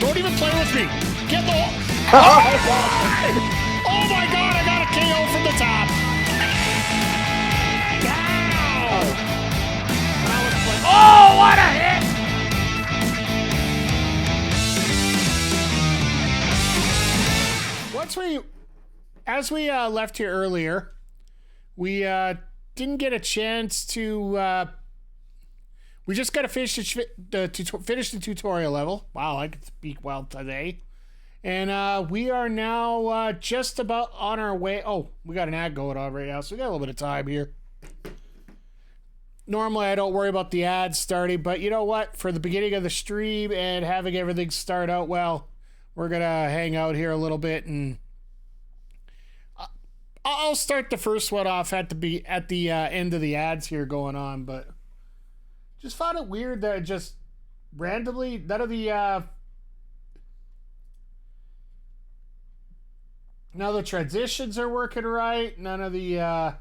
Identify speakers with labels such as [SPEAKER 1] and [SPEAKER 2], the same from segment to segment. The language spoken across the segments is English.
[SPEAKER 1] Don't even play with me. Get the... Oh my god, I got a KO from the top. Oh, what a hit! As we left here earlier, we didn't get a chance to... we just got to finish the tutorial level. Wow, I can speak well today. And we are now just about on our way. Oh, we got an ad going on right now, so we got a little bit of time here. Normally, I don't worry about the ads starting, but you know what? For the beginning of the stream and having everything start out well, we're going to hang out here a little bit, and I'll start the first one off at the end of the ads here going on, but just found it weird that just randomly none of the transitions are working right. None of the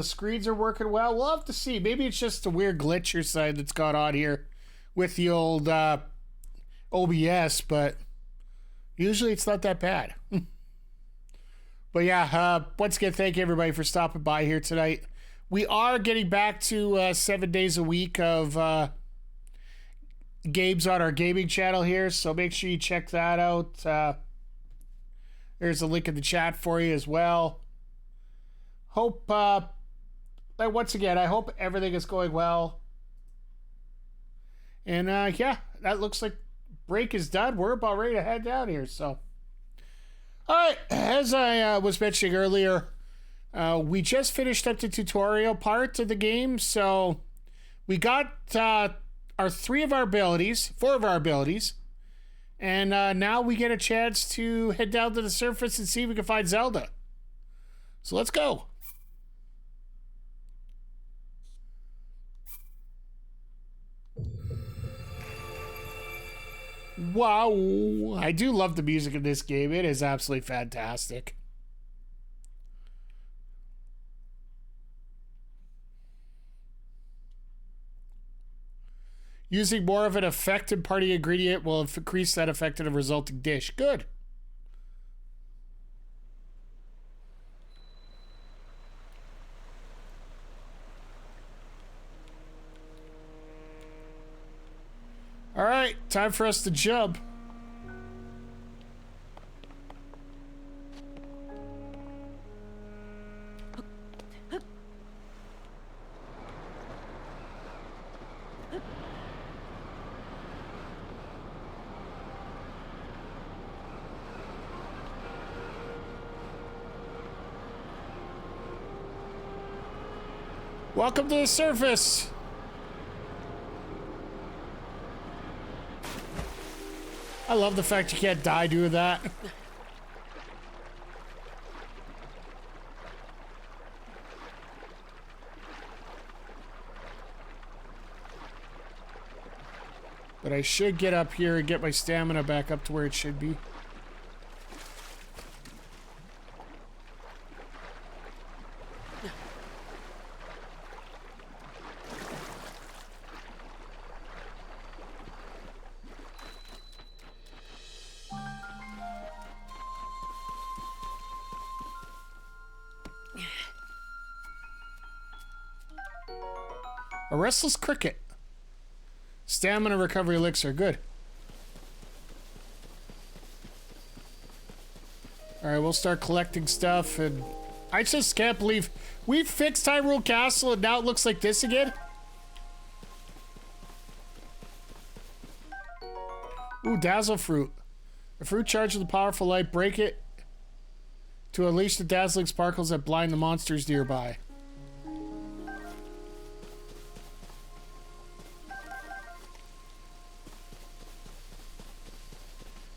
[SPEAKER 1] screens are working well. We'll have to see. Maybe it's just a weird glitch your side that's got on here with the old OBS, but usually it's not that bad. But yeah, once again, thank you everybody for stopping by here tonight. We are getting back to 7 days a week of games on our gaming channel here, so make sure you check that out. There's a link in the chat for you as well. Hope, once again, I hope everything is going well. And yeah, that looks like break is done. We're about ready to head down here, so. All right, as I was mentioning earlier, we just finished up the tutorial part of the game, so we got four of our abilities, and now we get a chance to head down to the surface and see if we can find Zelda. So let's go. Wow, I do love the music in this game. It is absolutely fantastic. Using more of an effective party ingredient will increase that effect in a resulting dish. Good. All right, time for us to jump. Welcome to the surface. I love the fact you can't die doing that. But I should get up here and get my stamina back up to where it should be. A restless cricket. Stamina recovery elixir. Good. Alright, we'll start collecting stuff, and I just can't believe we fixed Hyrule Castle and now it looks like this again. Ooh, Dazzle Fruit. A fruit charged with a powerful light. Break it to unleash the dazzling sparkles that blind the monsters nearby.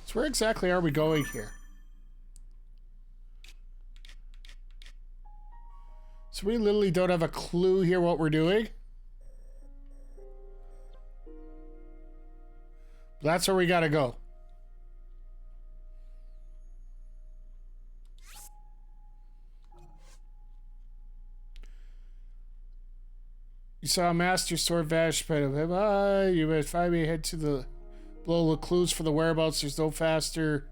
[SPEAKER 1] So where exactly are we going here? So we literally don't have a clue here what we're doing. That's where we gotta go. You saw a master sword vanish, but you must find me. Head to the below. Look clues for the whereabouts. There's no faster.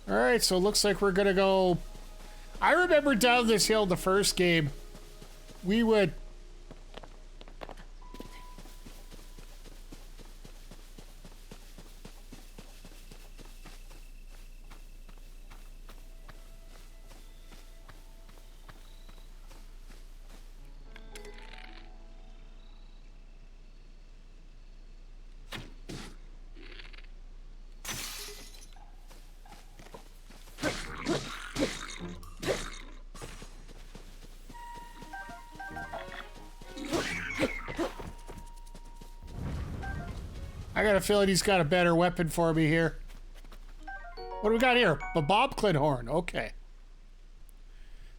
[SPEAKER 1] All right, so it looks like we're gonna go. I remember down this hill the first game. We would. I got a feeling he's got a better weapon for me here. What do we got here? A bobclin horn. Okay.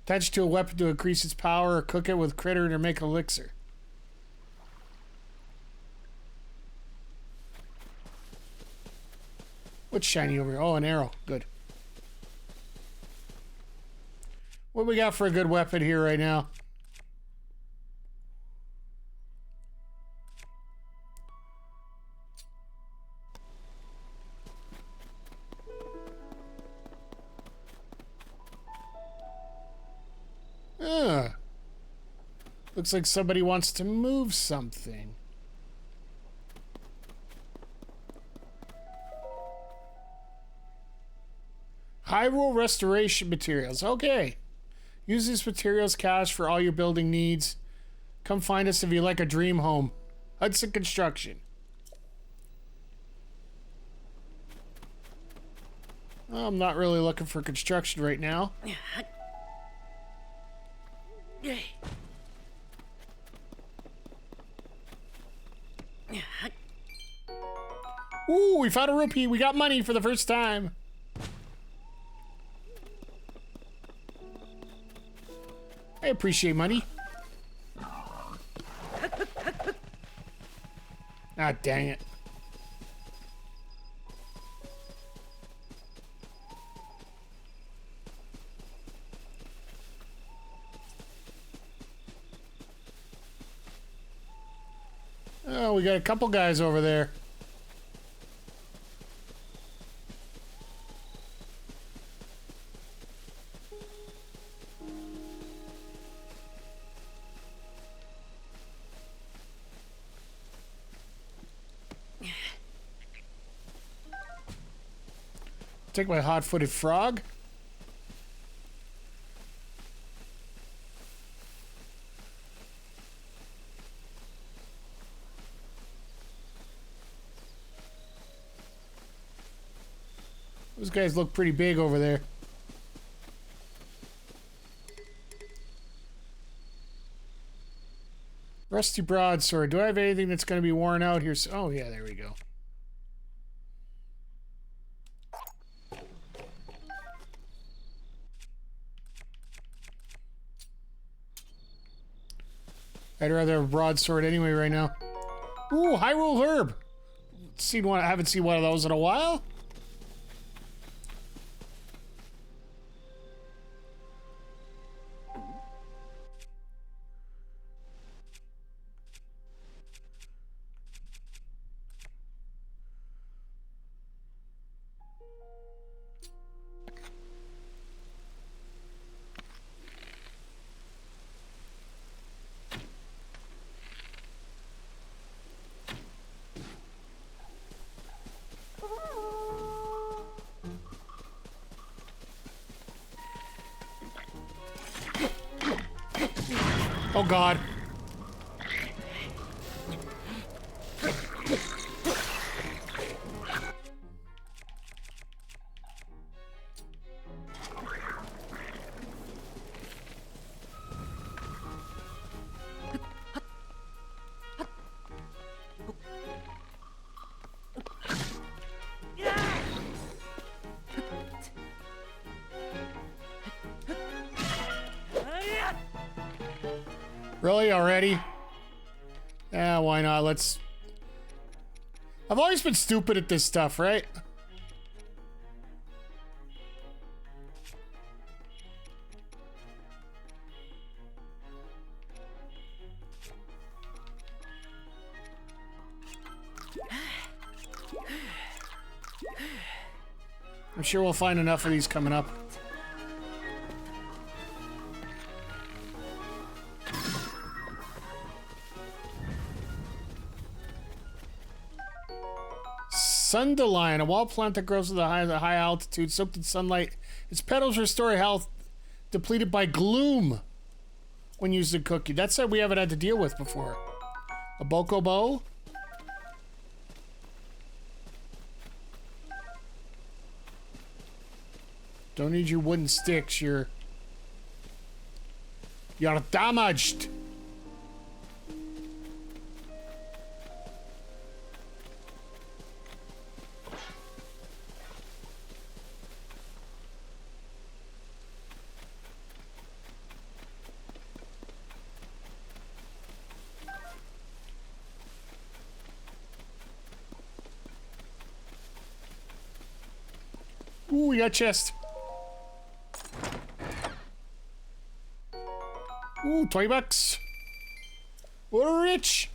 [SPEAKER 1] Attach to a weapon to increase its power, or cook it with critter to make elixir. What's shiny over here? Oh, an arrow. Good. What we got for a good weapon here right now? Looks like somebody wants to move something. Hyrule restoration materials. Okay. Use these materials cash for all your building needs. Come find us if you like a dream home. Hudson Construction. Well, I'm not really looking for construction right now. Ooh, we found a rupee. We got money for the first time. I appreciate money. Ah, dang it. Oh, we got a couple guys over there. Take my hot-footed frog. Those guys look pretty big over there. Rusty broadsword. Do I have anything that's going to be worn out here? Oh, yeah, there we go. I'd rather have a broadsword anyway right now. Ooh, Hyrule Herb. Seen one. I haven't seen one of those in a while. Oh, God. Really? Already? Yeah, why not? Let's... I've always been stupid at this stuff, right? I'm sure we'll find enough of these coming up. Sundelion, a wall plant that grows at a high altitude, soaked in sunlight. Its petals restore health depleted by gloom when used in cooking. That's something we haven't had to deal with before. A bokobo. Don't need your wooden sticks. You're damaged. Ooh, we got chest. Ooh, $20. We're rich.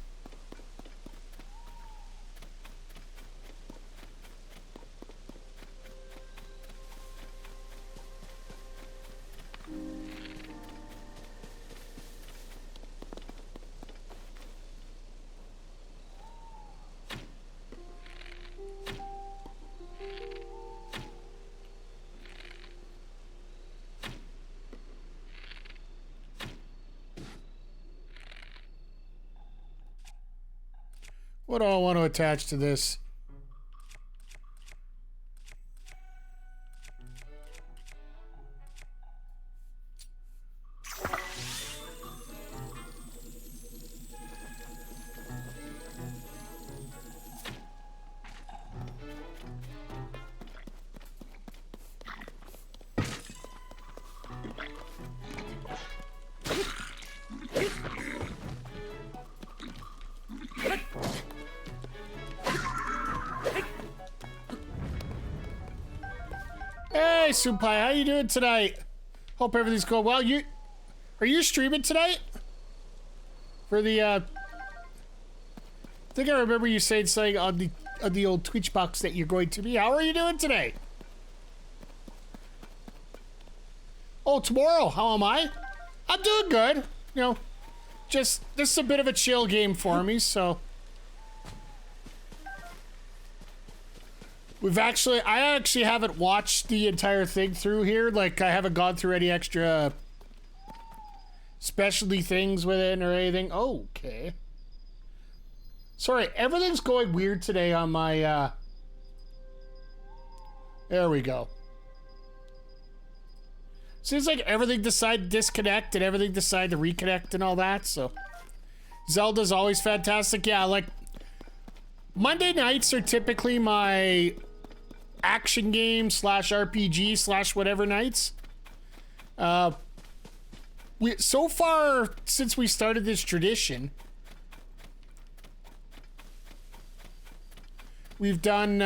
[SPEAKER 1] What do I want to attach to this? Hey, Supai, how you doing tonight? Hope everything's going well. Are you streaming tonight? For the I think I remember you saying something on the old Twitch box that you're going to be. How are you doing today? Oh, tomorrow. How am I? I'm doing good. You know, just this is a bit of a chill game for me, so. I actually haven't watched the entire thing through here. Like, I haven't gone through any extra specialty things with it or anything. Oh, okay. Sorry, everything's going weird today on my, there we go. Seems like everything decided to disconnect and everything decided to reconnect and all that, so. Zelda's always fantastic. Yeah, like, Monday nights are typically my action game / RPG / whatever nights. So far since we started this tradition, we've done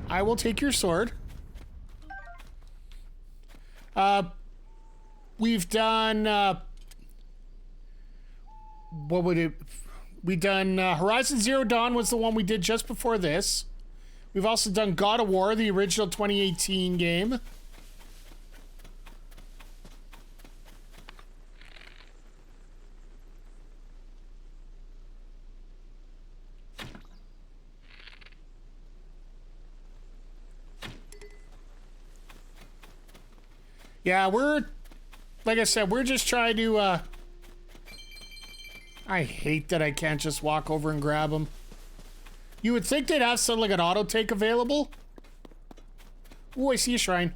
[SPEAKER 1] I will take your sword. We've done, what would it, we done, Horizon Zero Dawn was the one we did just before this. We've also done God of War, the original 2018 game. Yeah, like I said, we're just trying to, I hate that I can't just walk over and grab them. You would think they'd have something like an auto take available. Ooh, I see a shrine.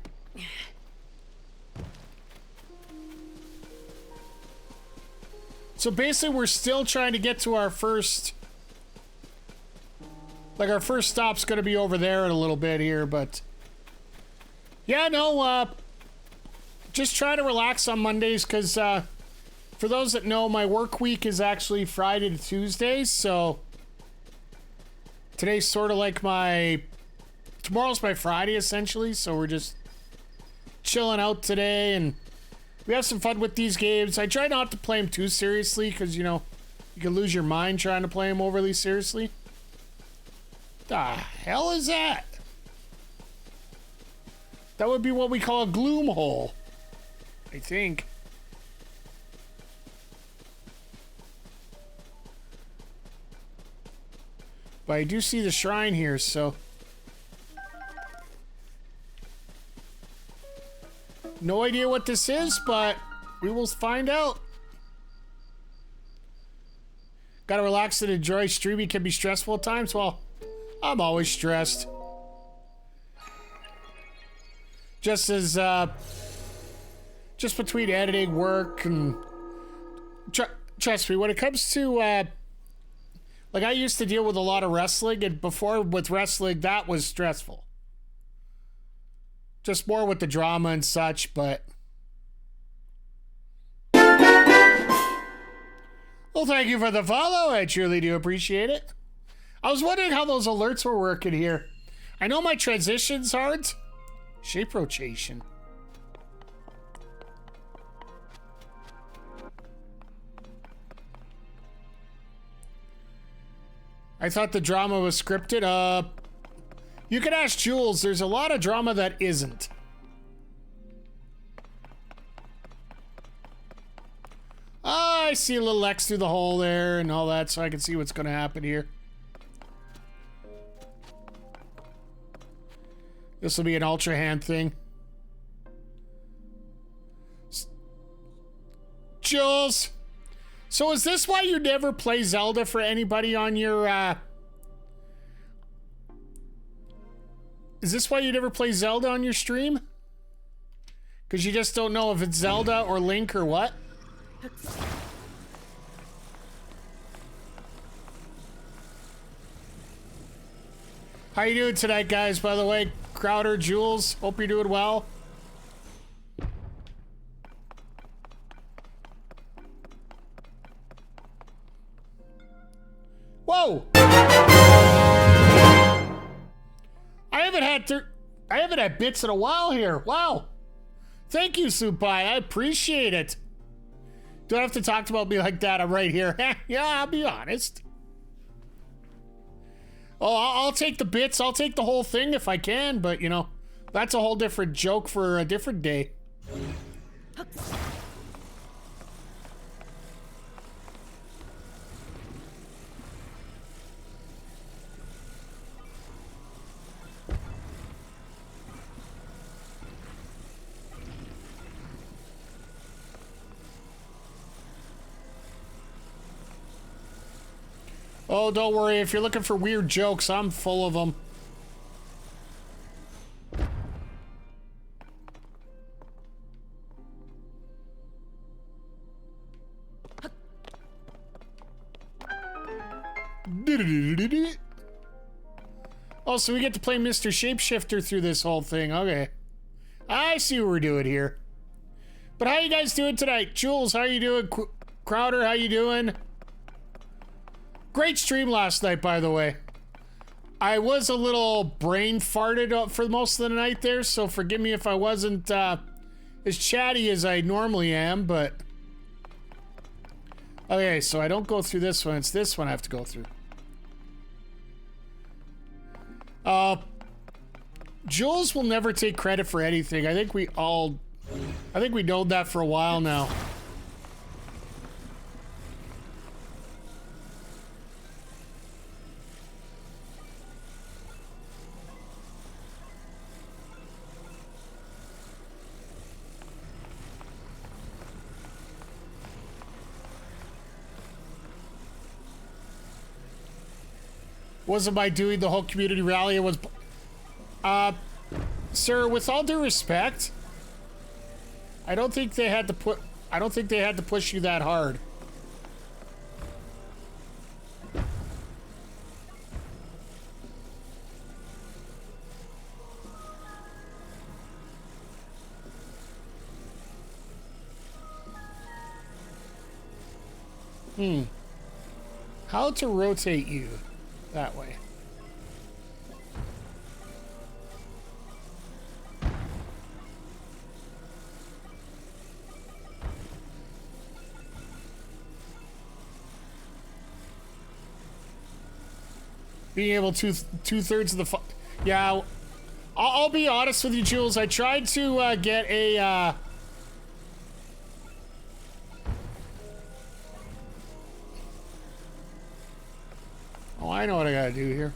[SPEAKER 1] So basically, we're still trying to get to our first Like, our first stop's gonna be over there in a little bit here, but... Yeah, no, just try to relax on Mondays, because, for those that know, my work week is actually Friday to Tuesday, so... Today's sort of like my... Tomorrow's my Friday, essentially, so we're just chilling out today, and we have some fun with these games. I try not to play them too seriously, because, you know, you can lose your mind trying to play them overly seriously. The hell is that? That would be what we call a gloom hole, I think. But I do see the shrine here, so... No idea what this is, but we will find out. Gotta relax and enjoy. Streaming can be stressful at times. Well, I'm always stressed. Just as, just between editing, work, and... Trust me, when it comes to, like, I used to deal with a lot of wrestling, and before with wrestling, that was stressful. Just more with the drama and such, but... Well, thank you for the follow. I truly do appreciate it. I was wondering how those alerts were working here. I know my transitions aren't. Shape rotation. I thought the drama was scripted. You can ask Jules. There's a lot of drama that isn't. I see a little X through the hole there and all that, so I can see what's going to happen here. This will be an Ultra Hand thing. Jules! So is this why you never play Zelda for anybody on your, Is this why you never play Zelda on your stream? Because you just don't know if it's Zelda or Link or what? How you doing tonight, guys, by the way? Crowder, Jules, hope you're doing well. Whoa! I haven't had bits in a while here. Wow. Thank you, Supai. I appreciate it. Don't have to talk about me like that. I'm right here. Yeah, I'll be honest. Oh, I'll take the bits. I'll take the whole thing if I can, but, you know, that's a whole different joke for a different day. Oh, don't worry. If you're looking for weird jokes, I'm full of them. Oh, so we get to play Mr. Shapeshifter through this whole thing. Okay. I see what we're doing here. But how you guys doing tonight? Jules, how you doing? Crowder, how you doing? Great stream last night, by the way. I was a little brain farted for most of the night there, so forgive me if I wasn't as chatty as I normally am, but... Okay, so I don't go through this one. It's this one I have to go through. Jules will never take credit for anything. I think we know that for a while now. Wasn't by doing the whole community rally. It was, sir, with all due respect, I don't think they had to push you that hard. How to rotate you that way? Being able to two-thirds of the yeah, I'll be honest with you, Jules. I tried to get a oh, I know what I gotta do here.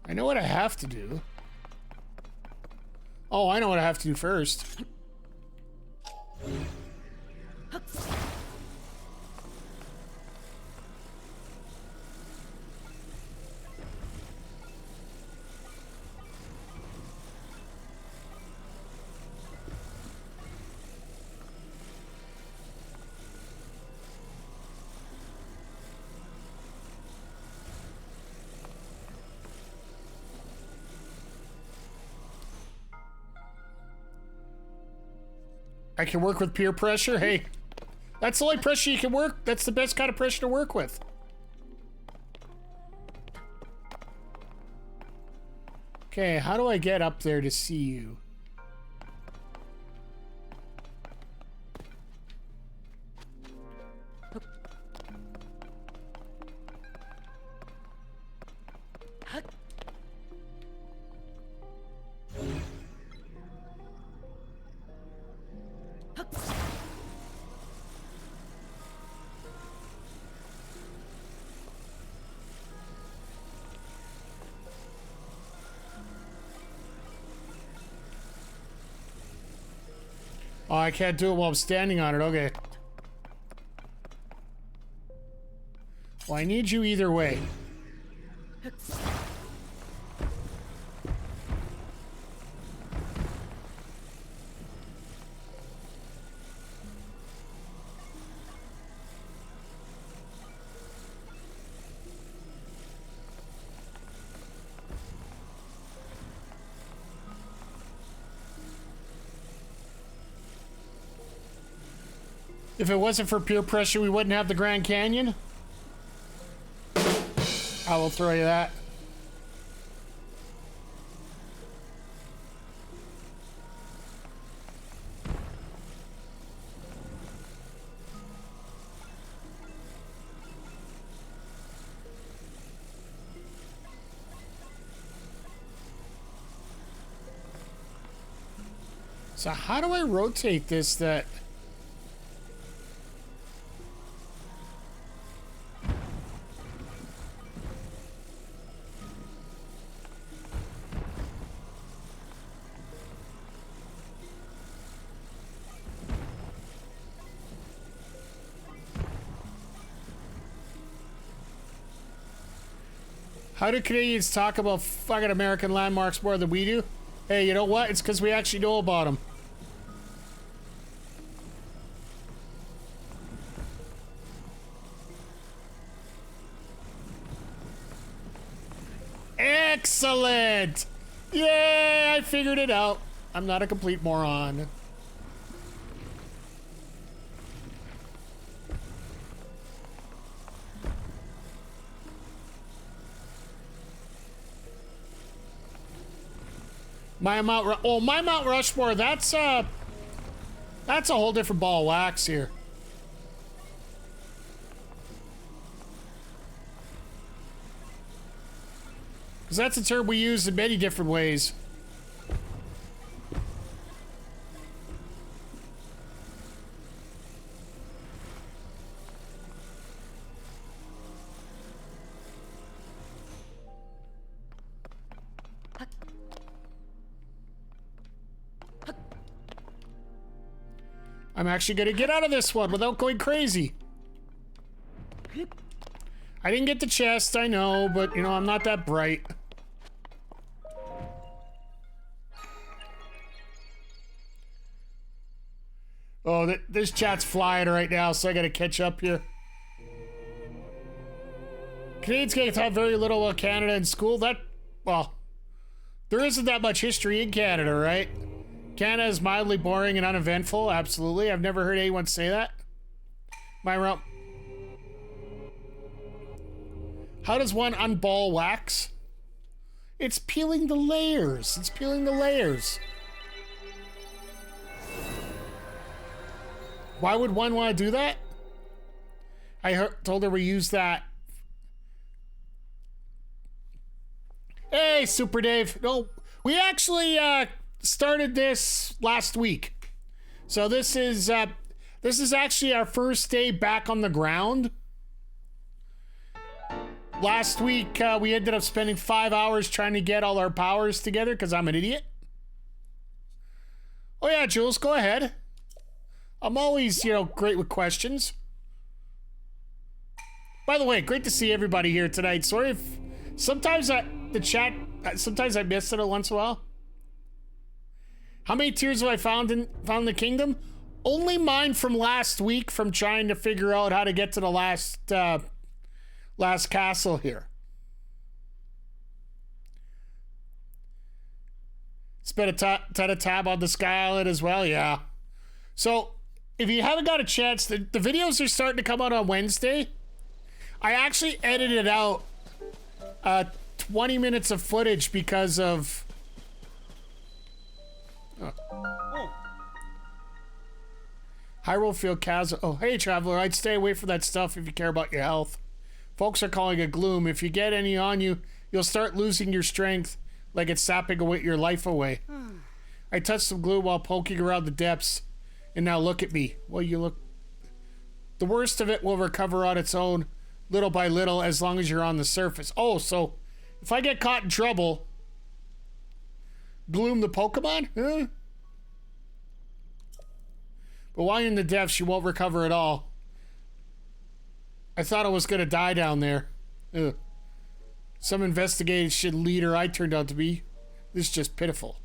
[SPEAKER 1] I know what I have to do. Oh, I know what I have to do first. I can work with peer pressure. Hey, that's the only pressure you can work. That's the best kind of pressure to work with. Okay, how do I get up there to see you? Oh, I can't do it while I'm standing on it. Okay. Well, I need you either way. If it wasn't for peer pressure, we wouldn't have the Grand Canyon. I will throw you that. So how do I rotate this that... How do Canadians talk about fucking American landmarks more than we do? Hey, you know what? It's because we actually know about them. Excellent! Yay! I figured it out. I'm not a complete moron. My Mount Rushmore, that's a whole different ball of wax here. Because that's a term we use in many different ways. I'm actually gonna get out of this one without going crazy. I didn't get the chest, I know, but you know, I'm not that bright. Oh, this chat's flying right now, so I gotta catch up here. Canadians get taught very little about Canada in school. Well, there isn't that much history in Canada, right? Canada is mildly boring and uneventful. Absolutely. I've never heard anyone say that. My realm. How does one unball wax? It's peeling the layers. It's peeling the layers. Why would one want to do that? Told her we use that. Hey, Super Dave. No, we actually started this last week. So this is actually our first day back on the ground. Last week, we ended up spending 5 hours trying to get all our powers together because I'm an idiot. Oh yeah, Jules, go ahead. I'm always, great with questions. By the way, great to see everybody here tonight. Sorry if sometimes the chat, sometimes I miss it once in a while. How many tears have I found in the kingdom? Only mine from last week from trying to figure out how to get to the last castle here. Spent a ton of time on the Sky Island as well, yeah. So, if you haven't got a chance, the videos are starting to come out on Wednesday. I actually edited out 20 minutes of footage because of... Hyrule Field Chasm. Oh, hey, Traveler, I'd stay away from that stuff if you care about your health. Folks are calling it gloom. If you get any on you, you'll start losing your strength like it's sapping away your life away. I touched some glue while poking around the depths, and now look at me. Well, you look... The worst of it will recover on its own, little by little, as long as you're on the surface. Oh, so if I get caught in trouble, Gloom the Pokemon? Huh? But while you're in the depths, you won't recover at all. I thought I was going to die down there. Ugh. Some investigation leader I turned out to be. This is just pitiful.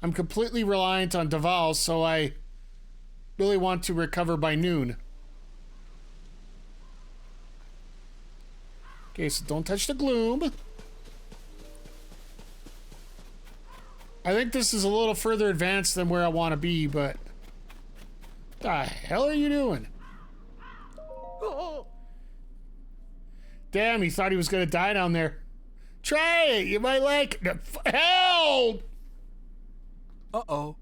[SPEAKER 1] I'm completely reliant on Deval, so I really want to recover by noon. Okay, so don't touch the gloom. I think this is a little further advanced than where I want to be, but... The hell are you doing? Damn, he thought he was going to die down there. Try it, you might like it. Help!
[SPEAKER 2] Uh-oh.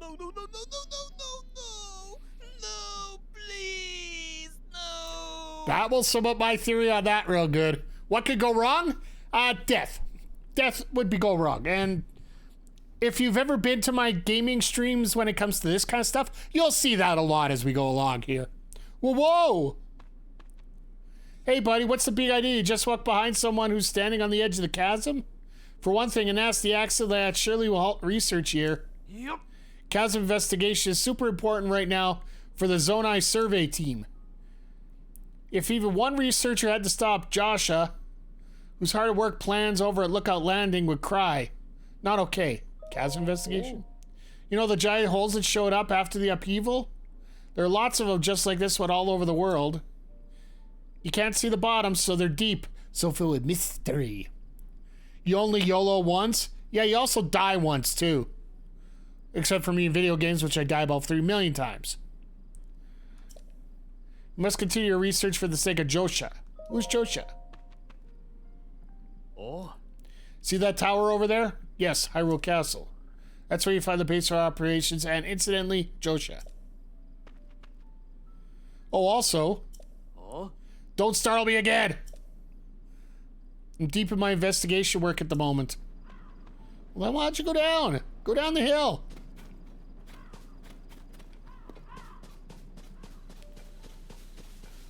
[SPEAKER 2] No, no, no, no, no, no, no, no! No, please, no!
[SPEAKER 1] That will sum up my theory on that real good. What could go wrong? Death. Death would go wrong. And if you've ever been to my gaming streams when it comes to this kind of stuff, you'll see that a lot as we go along here. Whoa, whoa! Hey, buddy, what's the big idea? You just walk behind someone who's standing on the edge of the chasm? For one thing, a nasty accident that surely will halt research here.
[SPEAKER 2] Yep.
[SPEAKER 1] Chasm investigation is super important right now for the Zonai survey team. If even one researcher had to stop Joshua, whose hard at work plans over at Lookout Landing, would cry. Not okay. Chasm investigation? You know the giant holes that showed up after the upheaval? There are lots of them just like this one all over the world. You can't see the bottom, so they're deep, so filled with mystery. You only YOLO once? Yeah, you also die once, too. Except for me in video games, which I die about 3 million times. You must continue your research for the sake of Joshua. Who's Joshua?
[SPEAKER 2] Oh.
[SPEAKER 1] See that tower over there? Yes, Hyrule Castle. That's where you find the base for operations and, incidentally, Joshua. Oh, also...
[SPEAKER 2] Oh.
[SPEAKER 1] Don't startle me again! I'm deep in my investigation work at the moment. Well, then why don't you go down? Go down the hill.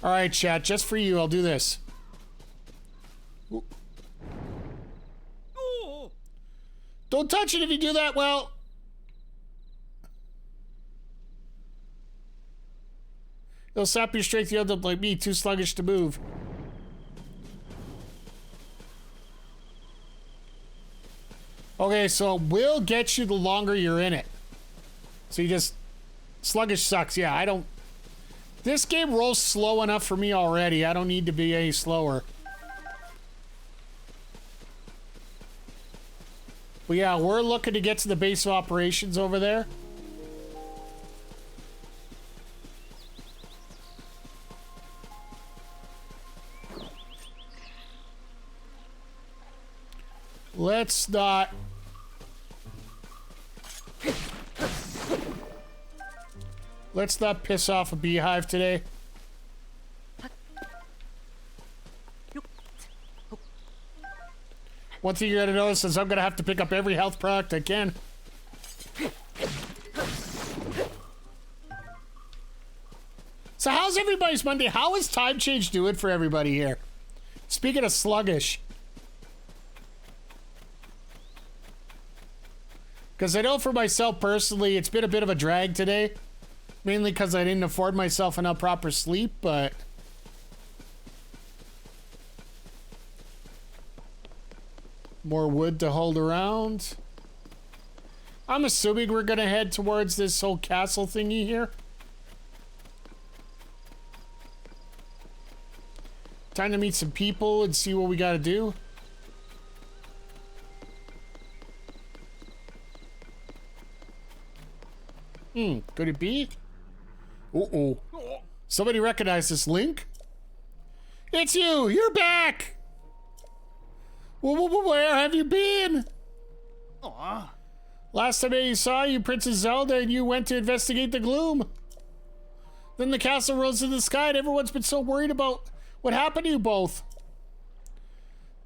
[SPEAKER 1] Alright, chat, just for you, I'll do this.
[SPEAKER 2] Oh.
[SPEAKER 1] Don't touch it if you do that, well... It'll sap your strength, you'll end up like me, too sluggish to move. Okay, so we'll get you the longer you're in it. So you just... Sluggish sucks. Yeah, I don't... This game rolls slow enough for me already. I don't need to be any slower. But yeah, we're looking to get to the base of operations over there. Let's not... Let's not piss off a beehive today. One thing you're gonna notice is I'm gonna have to pick up every health product I can. So how's everybody's Monday? How is time change doing for everybody here? Speaking of sluggish. Because I know for myself personally, it's been a bit of a drag today. Mainly because I didn't afford myself enough proper sleep, but... More wood to hold around. I'm assuming we're gonna head towards this whole castle thingy here. Time to meet some people and see what we gotta do. Could it be? Uh-oh. Somebody recognize this link? It's you! You're back! Where have you been?
[SPEAKER 2] Aw.
[SPEAKER 1] Last time I saw you, Princess Zelda, and you went to investigate the gloom. Then the castle rose to the sky, and everyone's been so worried about what happened to you both.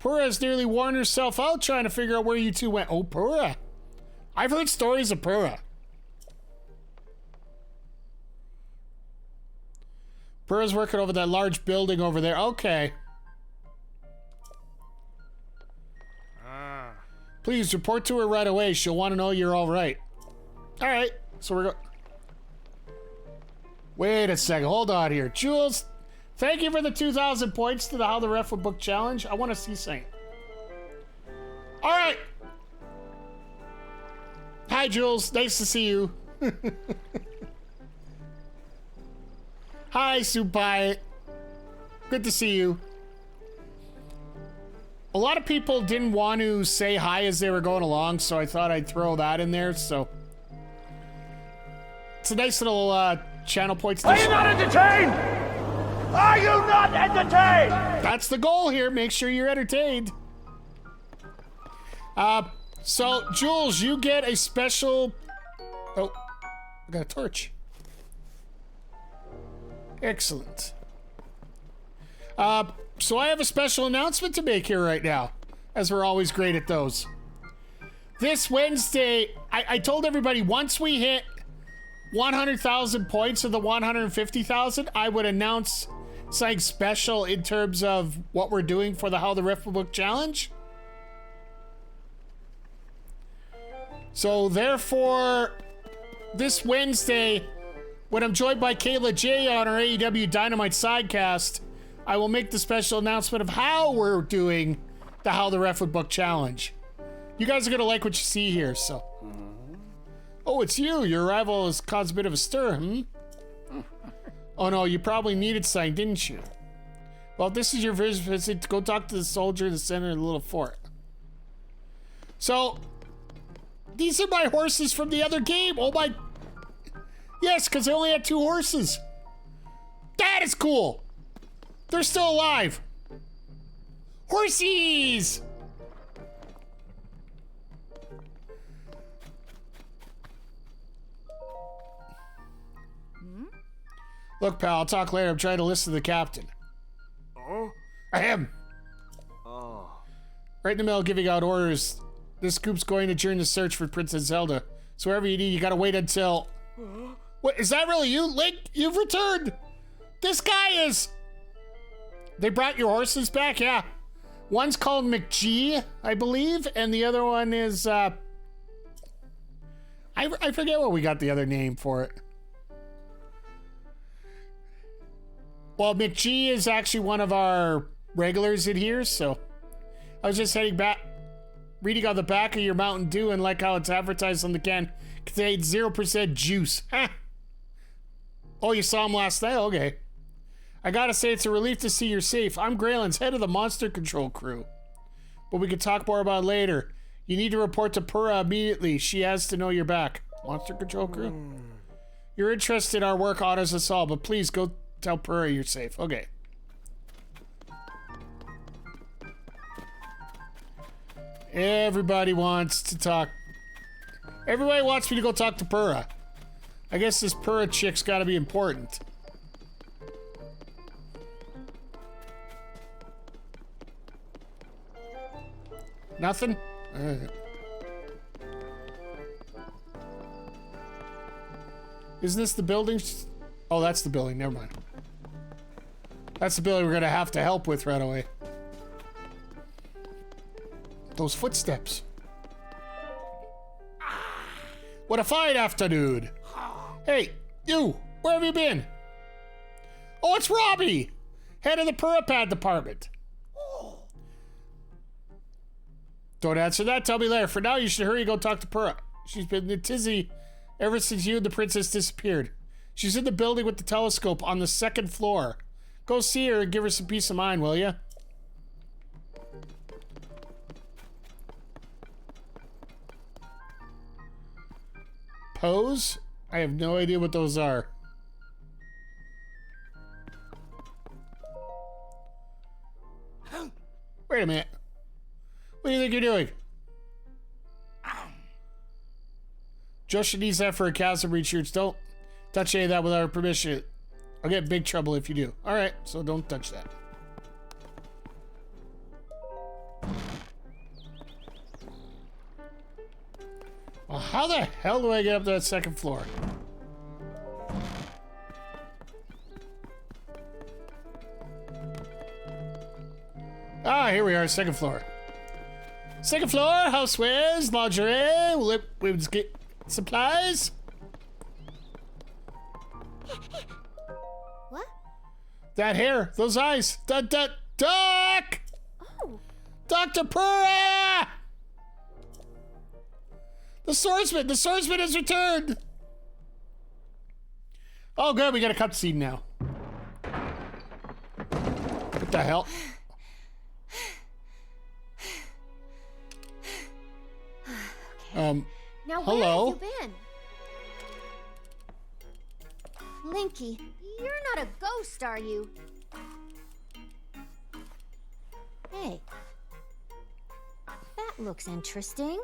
[SPEAKER 1] PURAH has nearly worn herself out trying to figure out where you two went. Oh, PURAH. I've heard stories of PURAH. PURAH's working over that large building over there. Okay. Please report to her right away. She'll want to know you're all right. All right. So we're going... Wait a second. Hold on here. Jules, thank you for the 2,000 points to the How the Ref Would Book challenge. I want to see something. All right. Hi, Jules. Nice to see you. Hi, Supai. Good to see you. A lot of people didn't want to say hi as they were going along, so I thought I'd throw that in there, so... It's a nice little, channel points.
[SPEAKER 3] Are you not entertained? Are you not entertained?
[SPEAKER 1] That's the goal here. Make sure you're entertained. So, Jules, you get a special... Oh, I got a torch. Excellent. So I have a special announcement to make here right now, as we're always great at those. This Wednesday, I told everybody once we hit 100,000 points of the 150,000, I would announce something special in terms of what we're doing for the How the Ref Would Book challenge. So therefore, this Wednesday, when I'm joined by Kayla J on our AEW Dynamite Sidecast, I will make the special announcement of how we're doing the How the Ref Would Book challenge. You guys are going to like what you see here, so. Oh, it's you. Your arrival has caused a bit of a stir, Oh no, you probably needed something, didn't you? Well, this is your visit to go talk to the soldier in the center of the little fort. So, these are my horses from the other game. Oh my... Yes, because I only had 2 horses. That is cool. They're still alive. Horsies! Look, pal, I'll talk later. I'm trying to listen to the captain.
[SPEAKER 2] Oh?
[SPEAKER 1] Ahem.
[SPEAKER 2] Oh.
[SPEAKER 1] Right in the middle of giving out orders. This group's going to join the search for Princess Zelda. So wherever you need, you gotta wait until... What, is that really you? Link, you've returned! This guy is... They brought your horses back? Yeah. One's called McG, I believe, and the other one is, I forget what we got the other name for it. Well, McG is actually one of our regulars in here, so... I was just heading back... Reading on the back of your Mountain Dew and like how it's advertised on the can, contains 0% juice. Oh, you saw him last night? Okay. I gotta say, it's a relief to see you're safe. I'm Graylin's head of the monster control crew. But we can talk more about it later. You need to report to PURAH immediately. She has to know you're back. Monster control crew? Your interest in our work honors us all, but please go tell PURAH you're safe. Okay. Everybody wants to talk. Everybody wants me to go talk to PURAH. I guess this PURAH chick's gotta be important. Nothing? Alright. Isn't this the building? Oh, that's the building. Never mind. That's the building we're gonna have to help with right away. Those footsteps. What a fine afternoon. Hey, you, where have you been? Oh, it's Robbie, head of the PURAH pad department. Don't answer that, tell me later. For now, you should hurry and go talk to PURAH. She's been in a tizzy ever since you and the princess disappeared. She's in the building with the telescope on the 2nd floor. Go see her and give her some peace of mind, will ya? Pose? I have no idea what those are. Wait a minute. What do you think you're doing? Josh needs that for a chasm reshoots. Don't touch any of that without our permission. I'll get in big trouble if you do. Alright, so don't touch that. Well, how the hell do I get up to that 2nd floor? Ah, here we are, 2nd floor. 2nd floor, housewares, lingerie, women's supplies.
[SPEAKER 4] What?
[SPEAKER 1] That hair, those eyes. Doc!
[SPEAKER 4] Oh.
[SPEAKER 1] Dr. PURAH! The swordsman has returned! Oh good, we got a cutscene now. What the hell?
[SPEAKER 4] Now
[SPEAKER 1] hello?
[SPEAKER 4] where have you been? Linky, you're not a ghost, are you? Hey. That looks interesting.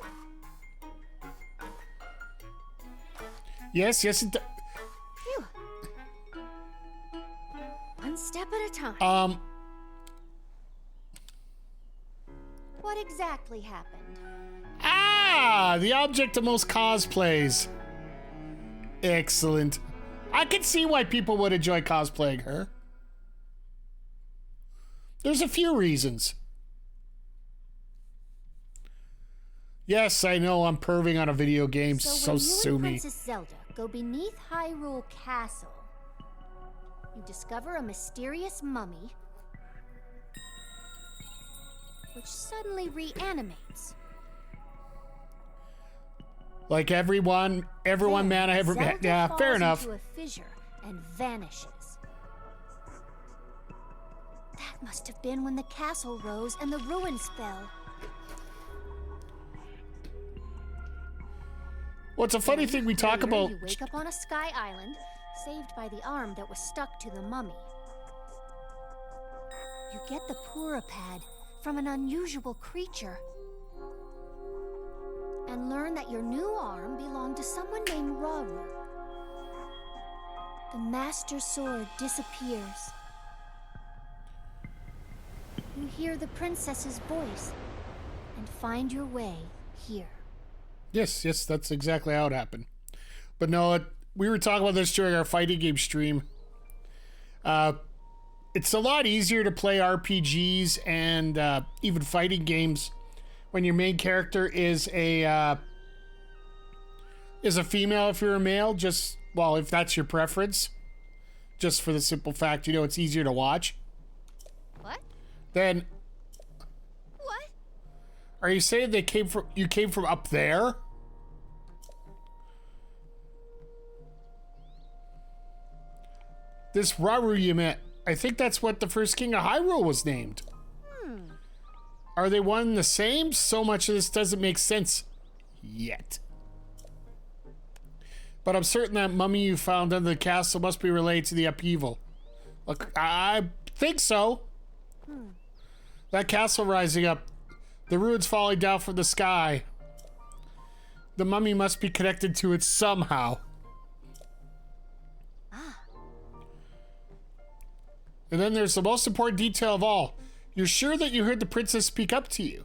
[SPEAKER 1] Yes, it does.
[SPEAKER 4] Phew. One step at a time. What exactly happened?
[SPEAKER 1] Ah! The object of most cosplays. Excellent. I can see why people would enjoy cosplaying her. There's a few reasons. Yes, I know I'm perving on a video game, so sue me.
[SPEAKER 4] Princess Zelda go beneath Hyrule Castle, you discover a mysterious mummy which suddenly reanimates.
[SPEAKER 1] Like everyone man I ever met. Yeah, fair enough.
[SPEAKER 4] Into a fissure and vanishes. That must have been when the castle rose and the ruins fell.
[SPEAKER 1] Well, it's a funny thing we talk about.
[SPEAKER 4] You wake up on a sky island, saved by the arm that was stuck to the mummy. You get the PURAH pad from an unusual creature, and learn that your new arm belonged to someone named Rauru. The Master Sword disappears. You hear the princess's voice and find your way here.
[SPEAKER 1] Yes, that's exactly how it happened. But no, we were talking about this during our fighting game stream. It's a lot easier to play RPGs and even fighting games when your main character is a female. If you're a male, just, well, if that's your preference, just for the simple fact, it's easier to watch.
[SPEAKER 4] What?
[SPEAKER 1] Then.
[SPEAKER 4] What?
[SPEAKER 1] Are you saying you came from up there? This Raru you met, I think that's what the first king of Hyrule was named. Are they one and the same? So much of this doesn't make sense yet. But I'm certain that mummy you found under the castle must be related to the upheaval. Look, I think so. That castle rising up, the ruins falling down from the sky. The mummy must be connected to it somehow. And then there's the most important detail of all. You're sure that you heard the princess speak up to you?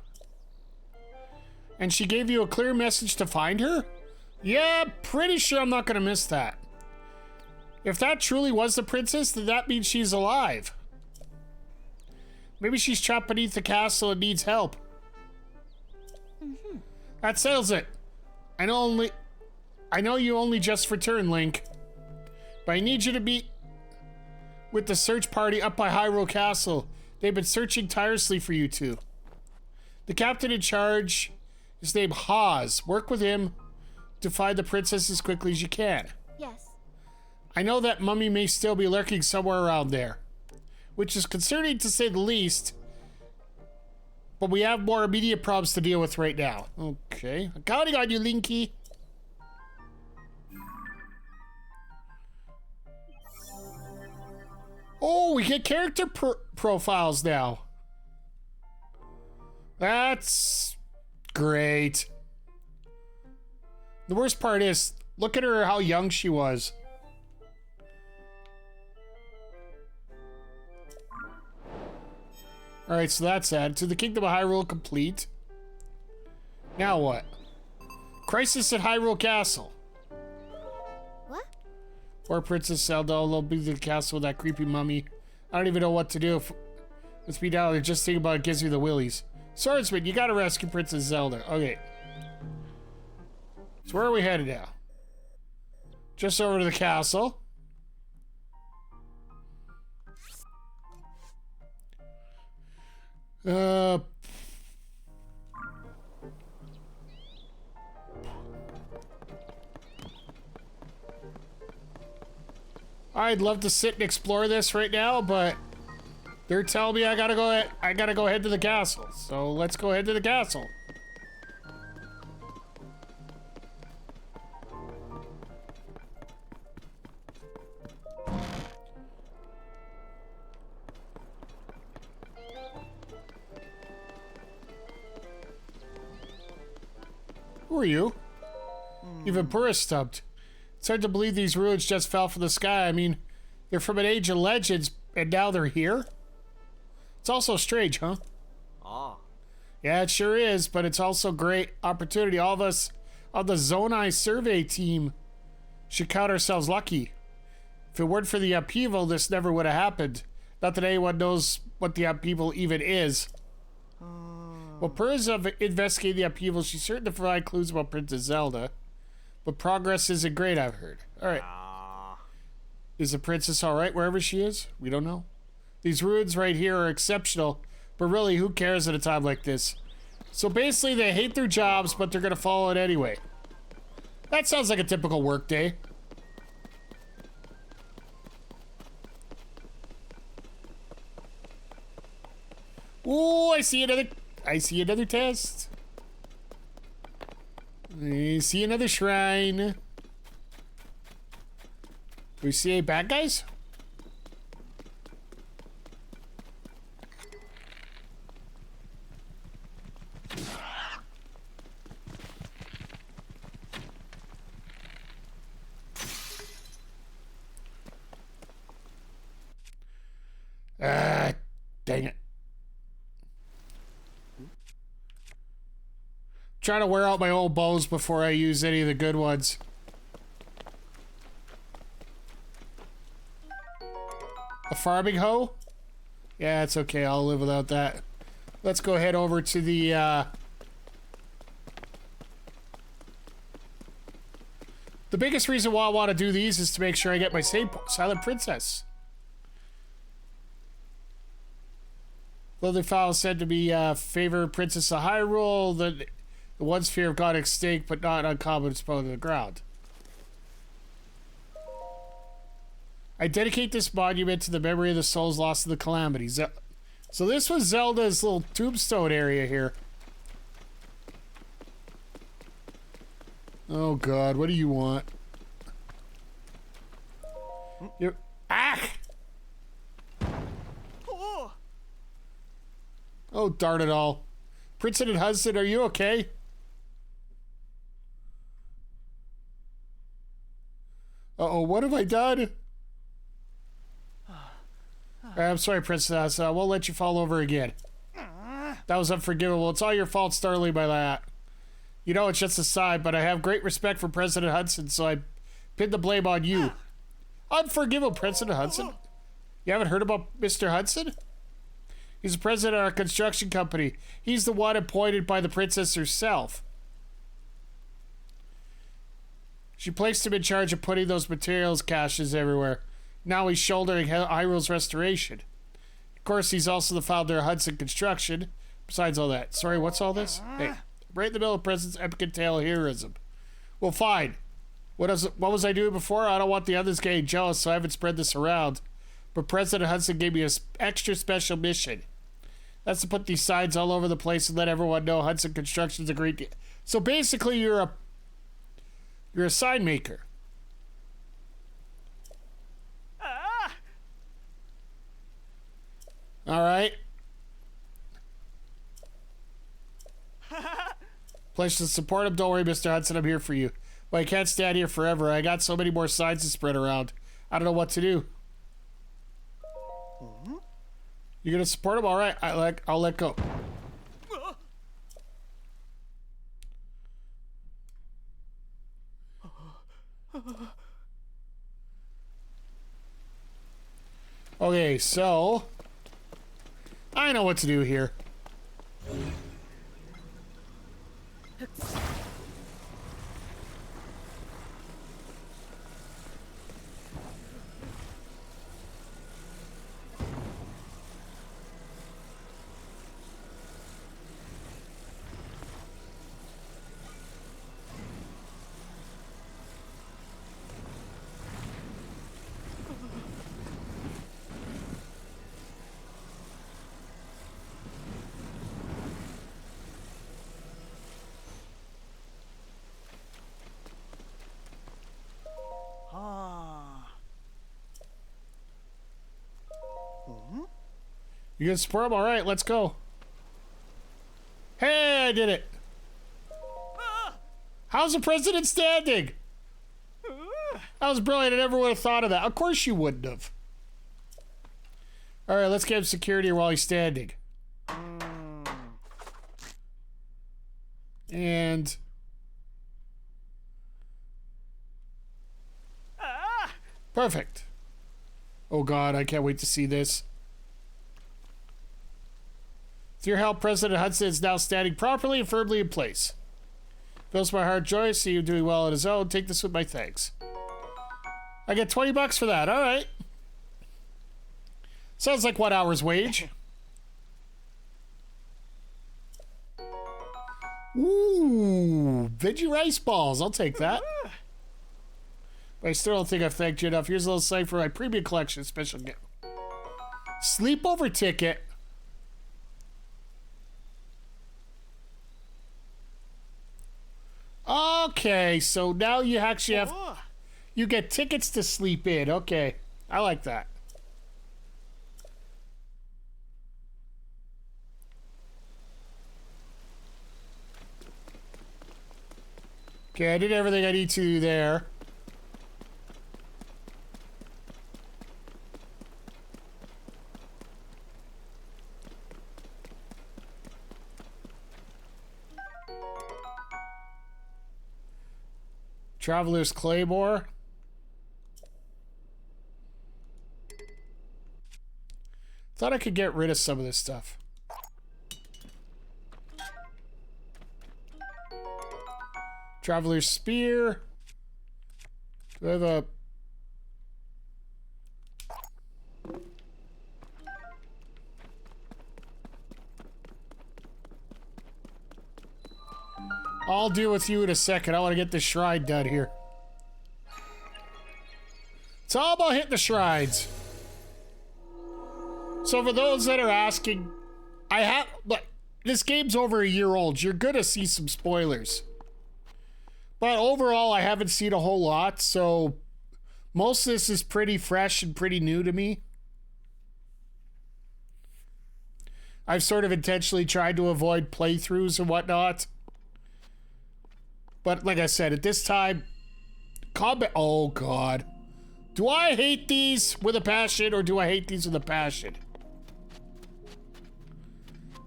[SPEAKER 1] And she gave you a clear message to find her? Yeah, pretty sure I'm not gonna miss that. If that truly was the princess, then that means she's alive. Maybe she's trapped beneath the castle and needs help. That settles it. I know you only just returned, Link. But I need you to be with the search party up by Hyrule Castle. They've been searching tirelessly for you two. The captain in charge is named Haz. Work with him to find the princess as quickly as you can.
[SPEAKER 4] Yes.
[SPEAKER 1] I know that mummy may still be lurking somewhere around there, which is concerning to say the least, but we have more immediate problems to deal with right now. Okay, I'm counting on you, Linky. Oh, we get character profiles now. That's great. The worst part is, look at her, how young she was. Alright, so that's added to the Kingdom of Hyrule complete. Now what? Crisis at Hyrule Castle.
[SPEAKER 4] What?
[SPEAKER 1] Poor Princess Zelda will be the castle with that creepy mummy. I don't even know what to do. Let's be down there. Just thinking about it gives me the willies. Swordsman, you gotta rescue Princess Zelda. Okay. So where are we headed now? Just over to the castle. I'd love to sit and explore this right now, but they're telling me I gotta go head to the castle. So let's go head to the castle. Who are you? Even PURAH stumped. It's hard to believe these ruins just fell from the sky. I mean, they're from an age of legends, and now they're here? It's also strange, huh?
[SPEAKER 2] Ah.
[SPEAKER 1] Yeah, it sure is, but it's also a great opportunity. All of us on the Zonai survey team should count ourselves lucky. If it weren't for the upheaval, this never would have happened. Not that anyone knows what the upheaval even is. Well, PURAH's investigating the upheaval. She's certain to provide clues about Princess Zelda. But progress isn't great, I've heard. Alright. Is the princess alright wherever she is? We don't know. These ruins right here are exceptional, but really, who cares at a time like this? So basically, they hate their jobs, but they're gonna follow it anyway. That sounds like a typical work day. Ooh, I see another test. I see another shrine. Do we see any bad guys? Dang it. Trying to wear out my old bows before I use any of the good ones. A farming hoe? Yeah, it's okay. I'll live without that. Let's go head over to the biggest reason why I want to do these is to make sure I get my Silent Princess. Though the fowl is said to be favorite princess of Hyrule, the one sphere of God extinct, but not uncommon spell to the ground. I dedicate this monument to the memory of the souls lost in the calamities. So this was Zelda's little tombstone area here. Oh God, what do you want? You're... Ah! Oh, darn it all. Prince and Hudson, are you okay? Uh-oh, what have I done? I'm sorry, Princess. I won't let you fall over again. That was unforgivable. It's all your fault, Starling, by that. You know, it's just a side, but I have great respect for President Hudson, so I pinned the blame on you. Unforgivable, President Hudson? You haven't heard about Mr. Hudson? He's the president of our construction company. He's the one appointed by the princess herself. She placed him in charge of putting those materials caches everywhere. Now he's shouldering Hyrule's restoration. Of course, he's also the founder of Hudson Construction. Besides all that. Sorry, what's all this? Hey, right in the middle of President's epic tale of heroism. Well, fine. What was I doing before? I don't want the others getting jealous, so I haven't spread this around. But President Hudson gave me an extra special mission. That's to put these signs all over the place and let everyone know Hudson Construction's a great deal. So basically, you're a sign maker. All right. Pledge to support him. Don't worry, Mr. Hudson. I'm here for you. But I can't stand here forever. I got so many more signs to spread around. I don't know what to do. You gonna support him? All right. I'll let go. Okay, so I know what to do here. You gonna support him? All right, let's go. Hey, I did it. How's the president standing? That was brilliant. I never would have thought of that. Of course you wouldn't have. All right, let's get him security while he's standing. And... perfect. Oh God, I can't wait to see this. With your help, President Hudson is now standing properly and firmly in place. Fills my heart joy to see you doing well on his own. Take this with my thanks. I get $20 for that. All right. Sounds like 1 hour's wage. Ooh, veggie rice balls. I'll take that. But I still don't think I've thanked you enough. Here's a little sign for my premium collection special gift. Sleepover ticket. Okay, so now you actually have... you get tickets to sleep in. Okay, I like that. Okay, I did everything I need to do there. Traveler's Claymore. Thought I could get rid of some of this stuff. Traveler's Spear. Do I have a... I'll deal with you in a second. I want to get this shrine done here. It's all about hitting the shrines. So for those that are asking, look, this game's over a year old. You're gonna see some spoilers. But overall, I haven't seen a whole lot, so most of this is pretty fresh and pretty new to me. I've sort of intentionally tried to avoid playthroughs and whatnot. But like I said, at this time, combat... Oh, God. Do I hate these with a passion, or do I hate these with a passion?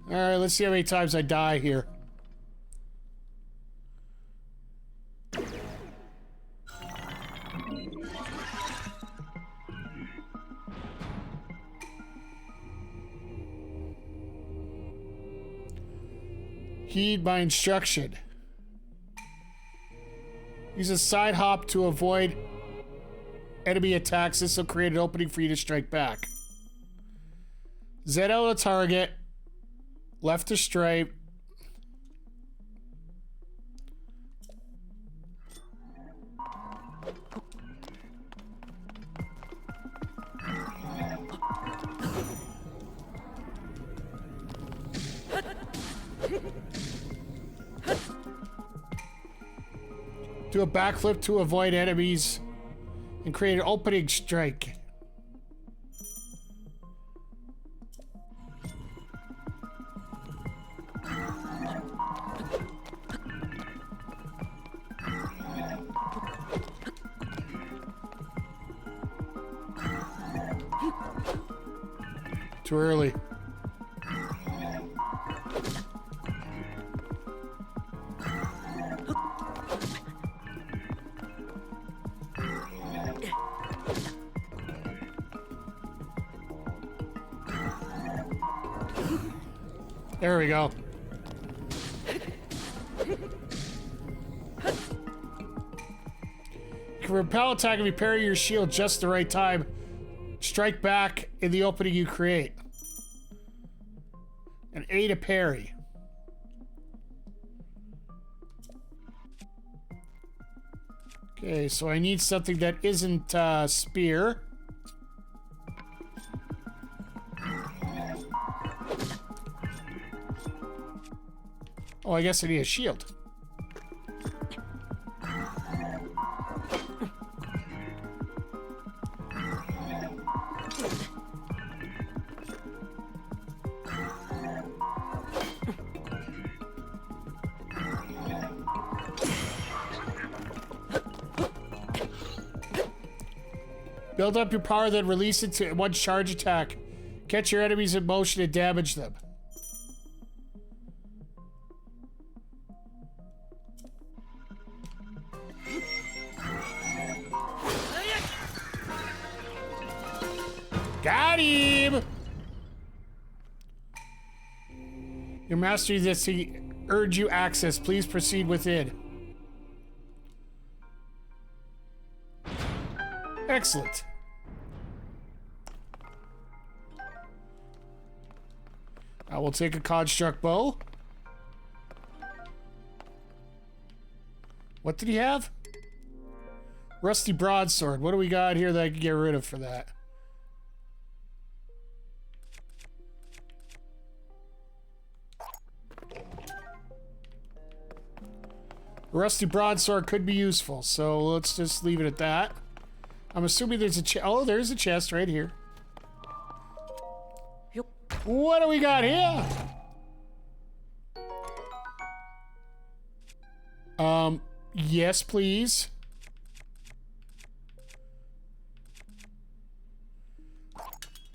[SPEAKER 1] Alright, let's see how many times I die here. Heed my instruction. Use a side hop to avoid enemy attacks. This will create an opening for you to strike back. Z out a target. Left to strike. Do a backflip to avoid enemies and create an opening strike. Too early. There we go. You can repel attack if you parry your shield just the right time. Strike back in the opening you create. And A to parry. Okay, so I need something that isn't spear. Oh, I guess I need a shield. Build up your power, then release it to one charge attack. Catch your enemies in motion and damage them. Got him! Your mastery of this earned you access. Please proceed within. Excellent. I will take a construct bow. What did he have? Rusty broadsword. What do we got here that I can get rid of for that? A rusty broadsword could be useful, so let's just leave it at that. I'm assuming there's a chest. Oh, there's a chest right here.
[SPEAKER 5] Yep.
[SPEAKER 1] What do we got here? Yes, please.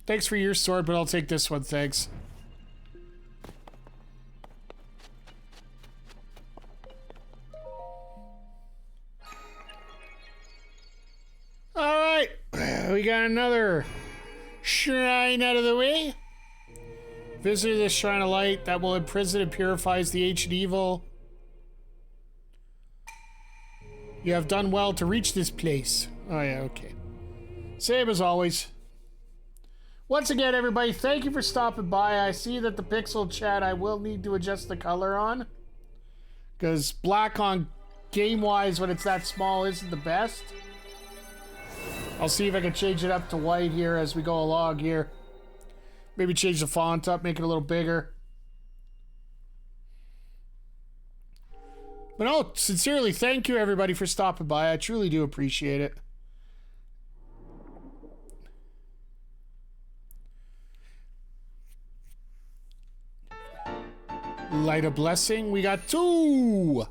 [SPEAKER 1] Thanks for your sword, but I'll take this one, thanks. Alright, we got another shrine out of the way. Visit this shrine of light that will imprison and purifies the ancient evil. You have done well to reach this place. Oh yeah, okay. Same as always. Once again, everybody, thank you for stopping by. I see that the pixel chat I will need to adjust the color on. Because black on game-wise, when it's that small, isn't the best. I'll see if I can change it up to white here as we go along here. Maybe change the font up, make it a little bigger. But no, sincerely, thank you everybody for stopping by. I truly do appreciate it. Light a blessing. We got 2.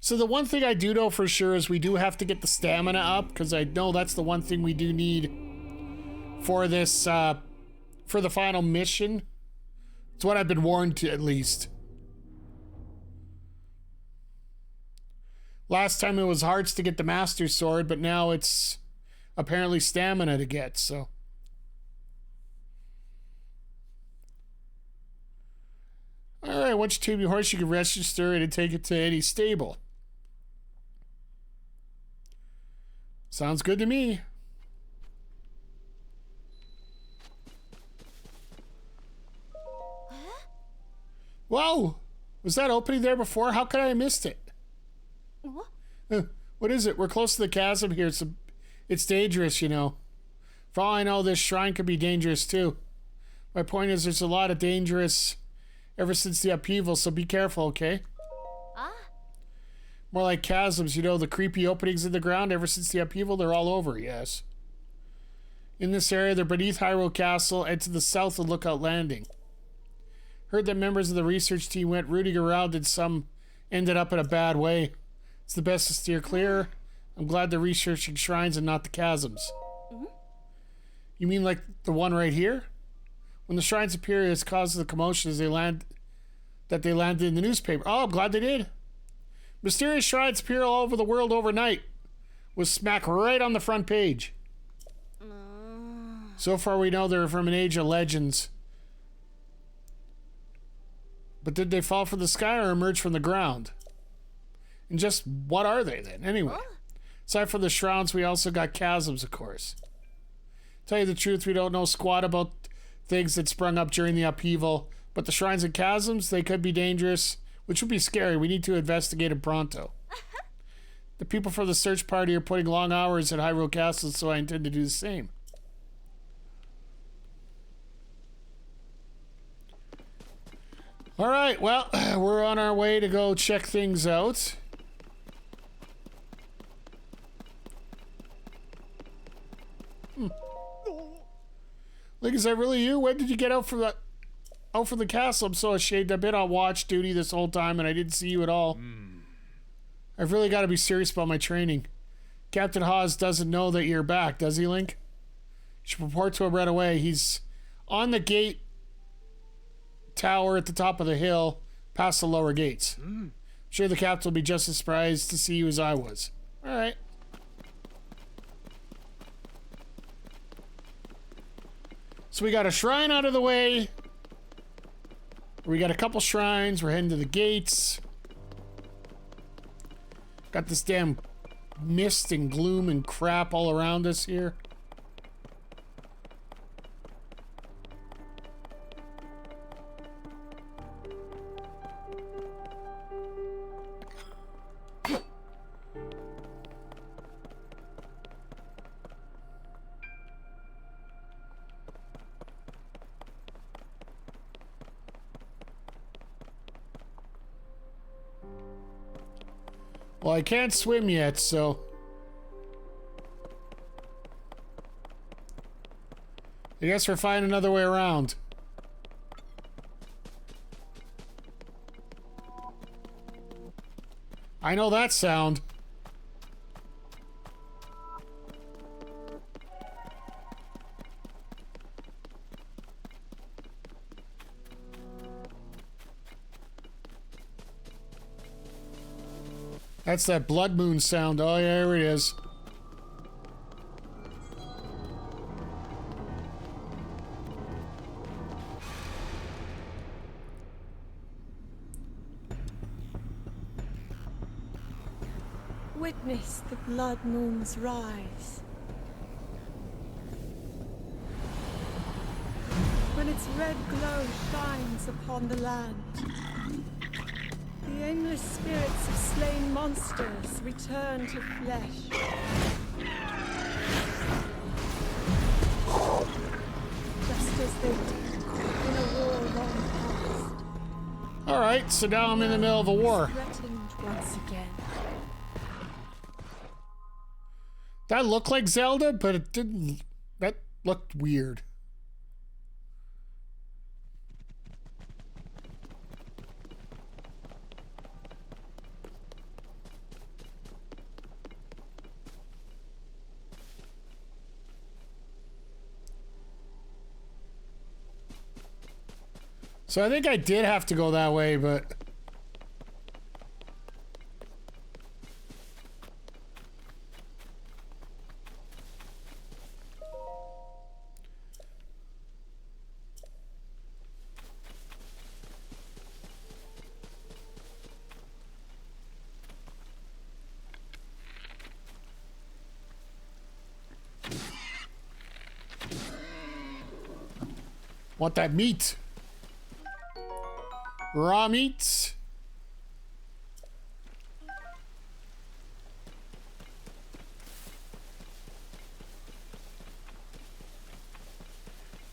[SPEAKER 1] So the one thing I do know for sure is we do have to get the stamina up, because I know that's the one thing we do need for this, for the final mission. It's what I've been warned to, at least. Last time it was hearts to get the Master Sword, but now it's apparently stamina to get, so. Alright, once you tame your horse, you can register it and take it to any stable. Sounds good to me. Whoa! Was that opening there before? How could I have missed it?
[SPEAKER 4] What?
[SPEAKER 1] What is it? We're close to the chasm here. It's dangerous, you know. For all I know, this shrine could be dangerous too. My point is there's a lot of dangerous ever since the upheaval, so be careful, okay?
[SPEAKER 4] Ah.
[SPEAKER 1] More like chasms, you know, the creepy openings in the ground ever since the upheaval, they're all over, yes. In this area, they're beneath HELLLLOOOOO Castle and to the south of Lookout Landing. Heard that members of the research team went rooting around and some ended up in a bad way. It's the best to steer clear. I'm glad they're researching shrines and not the chasms. Mm-hmm. You mean like the one right here? When the shrines appear, it's causes the commotion as they landed in the newspaper. Oh, I'm glad they did. Mysterious shrines appear all over the world overnight. Was smack right on the front page. So far we know they're from an age of legends. But did they fall from the sky or emerge from the ground? And just what are they then, anyway? Aside from the shrouds, we also got chasms, of course. Tell you the truth, we don't know squat about things that sprung up during the upheaval, but the shrines and chasms, they could be dangerous, which would be scary. We need to investigate them pronto. The people from the search party are putting long hours at HELLLLOOOOO Castle, so I intend to do the same. Alright, well, we're on our way to go check things out. Like, is that really you? When did you get out from the castle? I'm so ashamed. I've been on watch duty this whole time and I didn't see you at all. I've really got to be serious about my training. Captain Hawes doesn't know that you're back, does he, Link? You should report to him right away. He's on the gate tower at the top of the hill, past the lower gates. I'm sure the captain will be just as surprised to see you as I was. Alright. So we got a shrine out of the way. We got a couple shrines. We're heading to the gates. Got this damn mist and gloom and crap all around us here. Well, I can't swim yet, so... I guess we're finding another way around. I know that sound. That's that blood moon sound. Oh, yeah, there it is.
[SPEAKER 5] Witness the blood moon's rise. When it Its red glow shines upon the land. The aimless spirits of slain monsters return to flesh. Just as they did in a war long past.
[SPEAKER 1] All right, so now I'm in the middle of a war.
[SPEAKER 5] Threatened once again.
[SPEAKER 1] That looked like Zelda, but it didn't. That looked weird. So I think I did have to go that way, but... Want that meat? Raw meat.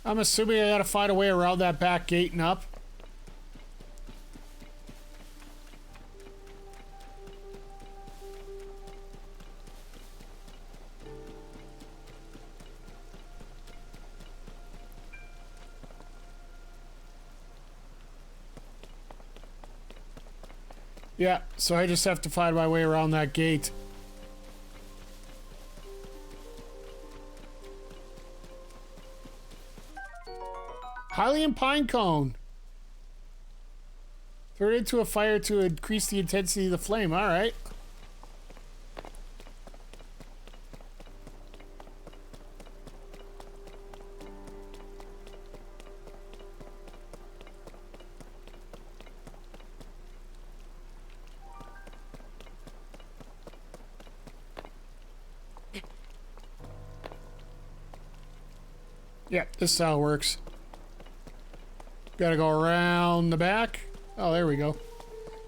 [SPEAKER 1] I'm assuming I gotta find a way around that back gate and up. Yeah, so I just have to find my way around that gate. Hylian pine cone. Throw it into a fire to increase the intensity of the flame. All right. Yeah, this is how it works. Gotta go around the back. Oh, there we go.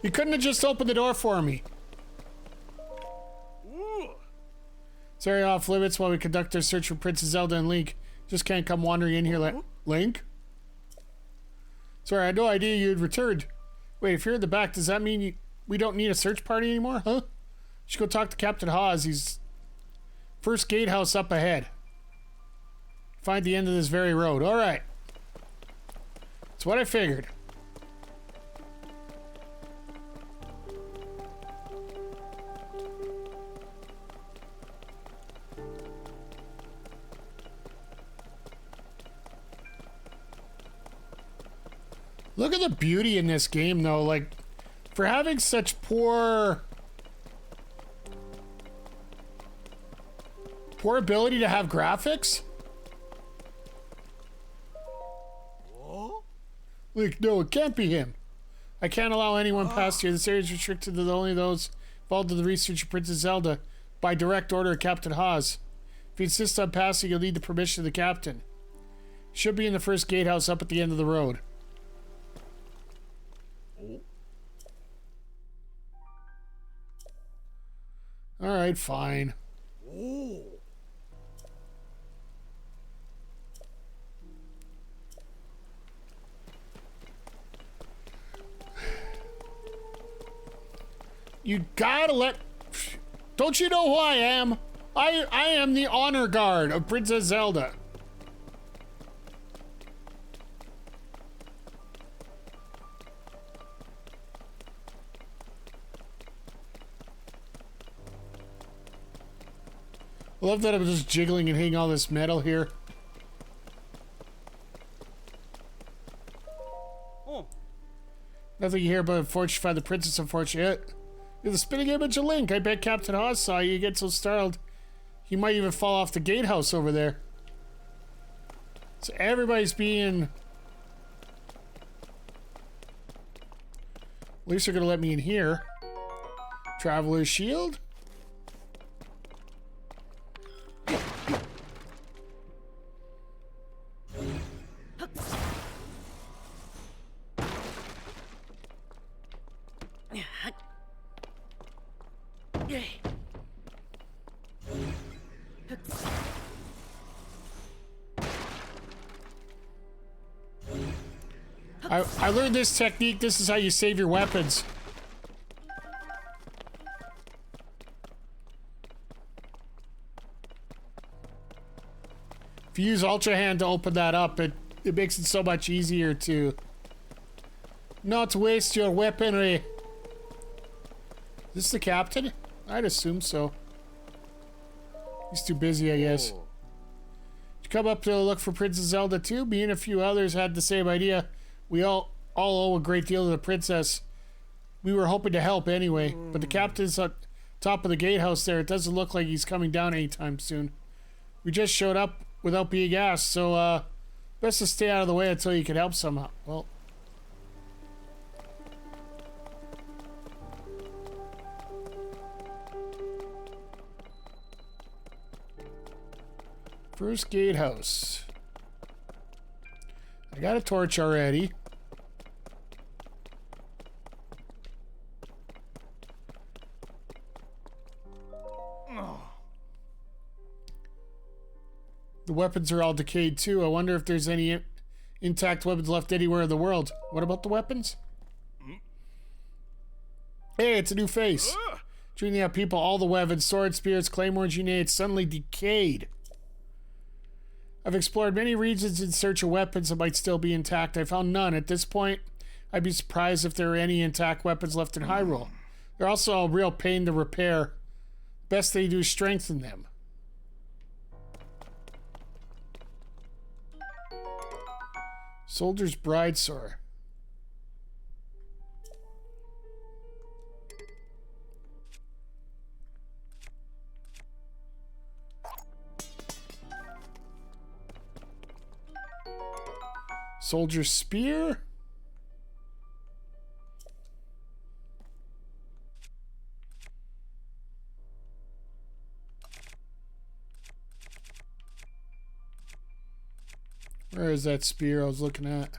[SPEAKER 1] You couldn't have just opened the door for me. It's area off limits while we conduct our search for Princess Zelda and Link. Just can't come wandering in here like... Link? Sorry, I had no idea you'd returned. Wait, if you're in the back, does that mean we don't need a search party anymore, huh? Should go talk to Captain Hawes. He's... First gatehouse up ahead. Find the end of this very road. All right. That's what I figured. Look at the beauty in this game, though. Like, for having such poor ability to have graphics. Like, no, it can't be him. I can't allow anyone past here. This area is restricted to only those involved in the research of Princess Zelda by direct order of Captain Hawes. If you insist on passing, you'll need the permission of the captain. Should be in the first gatehouse up at the end of the road. All right, fine. You gotta let... Don't you know who I am? I am the honor guard of Princess Zelda. I love that I'm just jiggling and hitting all this metal here.
[SPEAKER 2] Oh.
[SPEAKER 1] Nothing here but unfortunate find the princess unfortunate. You're the spinning image of Link. I bet Captain Hawes saw you get so startled. He might even fall off the gatehouse over there. So everybody's being... At least they're gonna let me in here. Traveler's shield? I learned this technique. This is how you save your weapons. If you use Ultra Hand to open that up, it makes it so much easier to not waste your weaponry. Is this the captain? I'd assume so. He's too busy, I guess.
[SPEAKER 2] Oh.
[SPEAKER 1] To come up to look for Princess Zelda too? Me and a few others had the same idea. We all owe a great deal to the princess. We were hoping to help anyway, but the captain's at top of the gatehouse there. It doesn't look like he's coming down anytime soon. We just showed up without being asked, so best to stay out of the way until you can help somehow. Well, first gatehouse. I got a torch already. The weapons are all decayed too. I wonder if there's any intact weapons left anywhere in the world. What about the weapons? Hey, it's a new face. Treating out people, all the weapons, swords, spears, claymores, you name it, suddenly decayed. I've explored many regions in search of weapons that might still be intact. I found none. At this point, I'd be surprised if there are any intact weapons left in Hyrule. They're also a real pain to repair. Best they do is strengthen them. Soldier's Bride Sword. Soldier's Spear. Where is that spear I was looking at?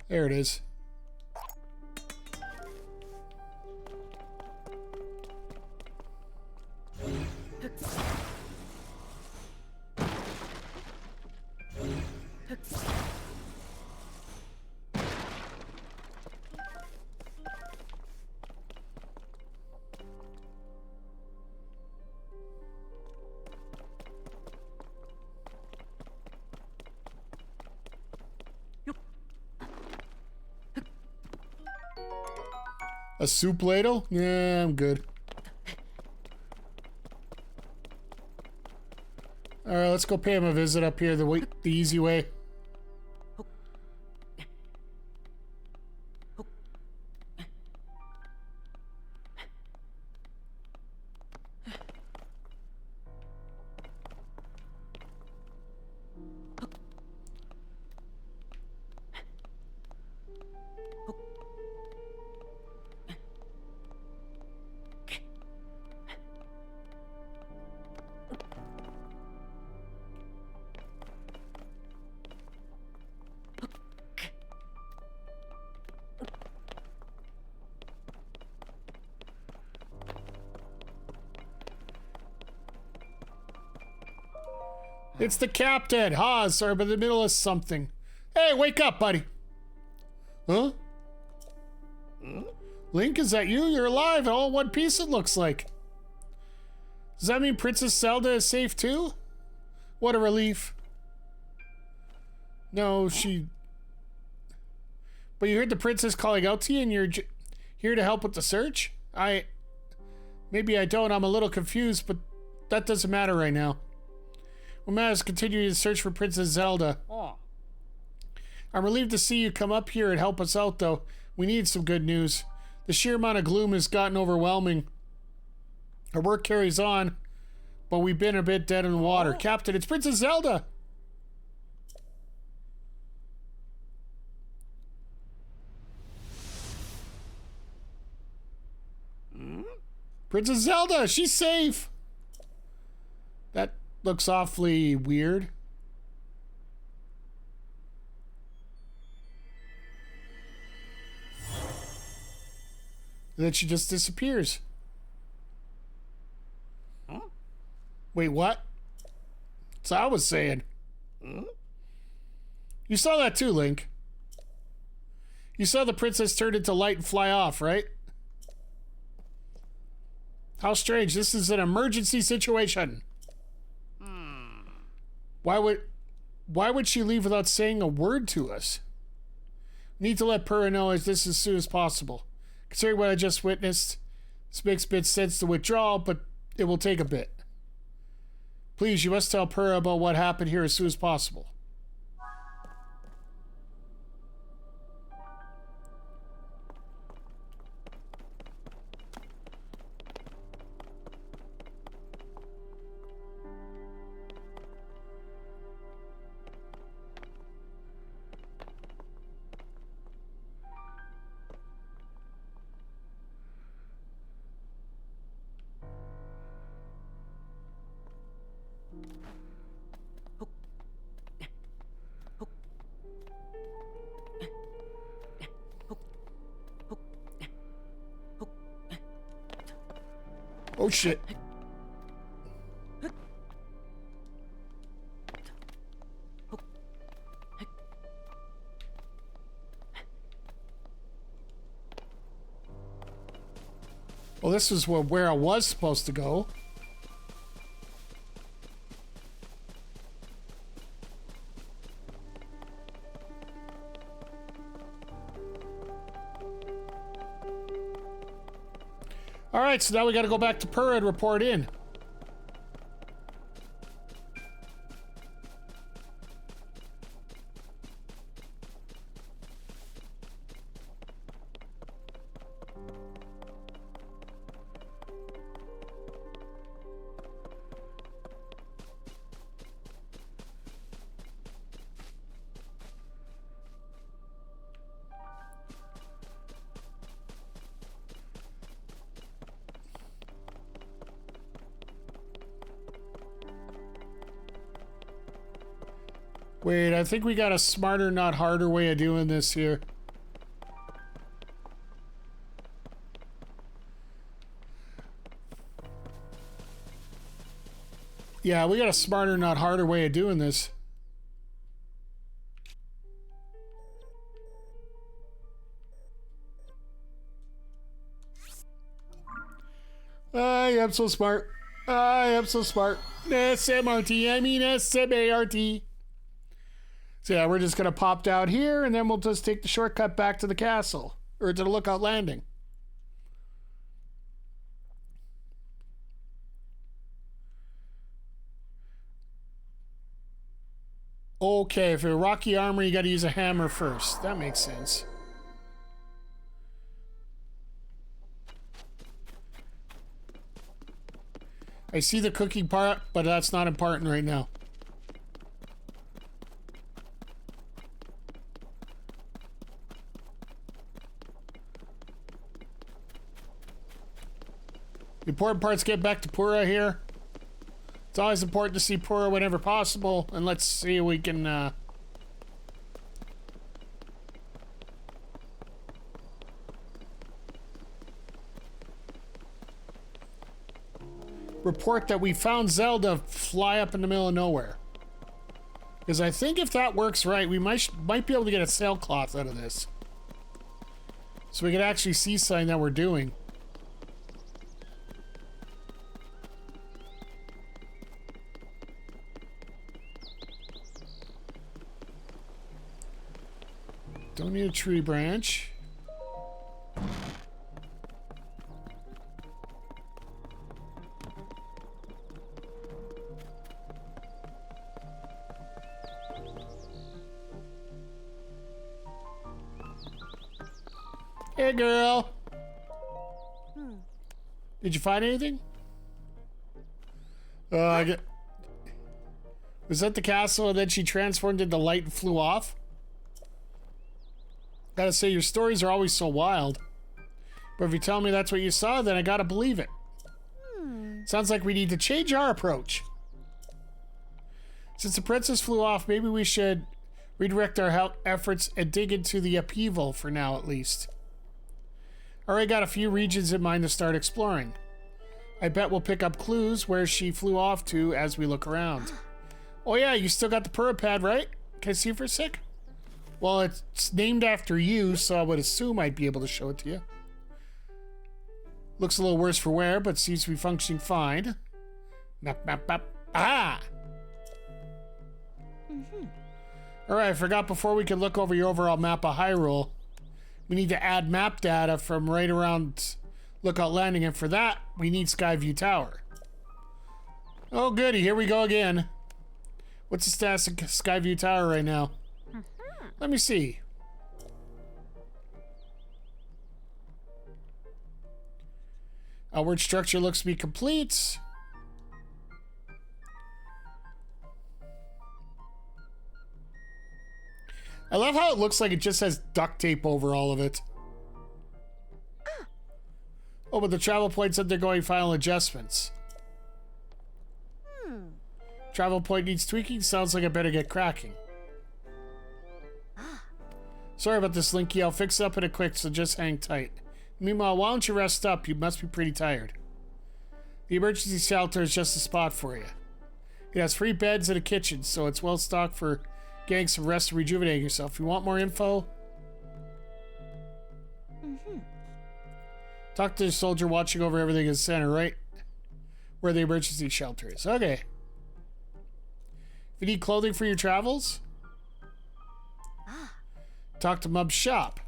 [SPEAKER 1] There it is. A soup ladle? Yeah, I'm good. Alright, let's go pay him a visit up here the easy way. It's the captain. Sorry, I'm in the middle of something. Hey, wake up, buddy. Huh? Link, is that you? You're alive, all in one piece it looks like. Does that mean Princess Zelda is safe too? What a relief. No, But you heard the princess calling out to you and you're here to help with the search? Maybe I don't, I'm a little confused, but that doesn't matter right now. What matters is continuing to search for Princess Zelda.
[SPEAKER 2] Oh.
[SPEAKER 1] I'm relieved to see you come up here and help us out, though. We need some good news. The sheer amount of gloom has gotten overwhelming. Our work carries on, but we've been a bit dead in the water. Captain, it's Princess Zelda! Princess Zelda, she's safe! That looks awfully weird. And then she just disappears.
[SPEAKER 2] Huh?
[SPEAKER 1] Wait, what? That's what I was saying.
[SPEAKER 2] Huh?
[SPEAKER 1] You saw that too, Link. You saw the princess turn into light and fly off, right? How strange. This is an emergency situation. Why would she leave without saying a word to us? Need to let Purah know this as soon as possible. Considering what I just witnessed, this makes a bit sense to withdraw, but it will take a bit. Please, you must tell Purah about what happened here as soon as possible. Oh shit. Well, this is where I was supposed to go. Alright, so now we gotta go back to Purah and report in. Wait, I think we got a smarter, not harder way of doing this here. Yeah, we got a smarter, not harder way of doing this. I am so smart. I am so smart. SMRT, I mean SMART. So yeah, we're just gonna pop down here and then we'll just take the shortcut back to the castle. Or to the Lookout Landing. Okay, for rocky armor you gotta use a hammer first. That makes sense. I see the cooking part, but that's not important right now. The important part's get back to Purah here. It's always important to see Purah whenever possible, and let's see if we can report that we found Zelda fly up in the middle of nowhere. Because I think if that works right, we might be able to get a sailcloth out of this. So we can actually see something that we're doing. Don't need a tree branch. Hey, girl. Did you find anything? I get. Was that the castle and then she transformed into light and flew off? Gotta say, your stories are always so wild. But if you tell me that's what you saw, then I gotta believe it. Sounds like we need to change our approach. Since the princess flew off, maybe we should redirect our efforts and dig into the upheaval for now, at least. Already got a few regions in mind to start exploring. I bet we'll pick up clues where she flew off to as we look around. Oh yeah, you still got the PURAH pad, right? Can I see for a sec? Well, it's named after you, so I would assume I'd be able to show it to you. Looks a little worse for wear, but seems to be functioning fine. Map, map, map. Ah! Alright, I forgot before we could look over your overall map of Hyrule, we need to add map data from right around Lookout Landing, and for that, we need Skyview Tower. Oh goody, here we go again. What's the status of Skyview Tower right now? Let me see. Outward structure looks to be complete. I love how it looks like it just has duct tape over all of it. Oh, but the travel point's undergoing final adjustments. Travel point needs tweaking. Sounds like I better get cracking. Sorry about this, Linky. I'll fix it up in a quick, so just hang tight. Meanwhile, why don't you rest up? You must be pretty tired. The emergency shelter is just a spot for you. It has 3 beds and a kitchen, so it's well stocked for getting some rest and rejuvenating yourself. If you want more info, talk to the soldier watching over everything in the center, right where the emergency shelter is. Okay. If you need clothing for your travels, talk to Mub's shop.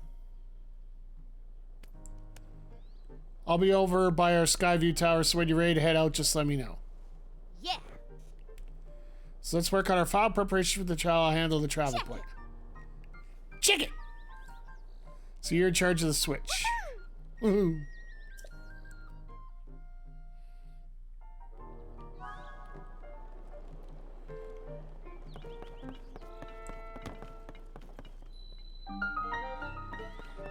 [SPEAKER 1] I'll be over by our Skyview Tower, so when you're ready to head out, just let me know.
[SPEAKER 4] Yeah.
[SPEAKER 1] So let's work on our file preparation for the trial. I'll handle the travel point. Check it! So you're in charge of the switch. Woohoo!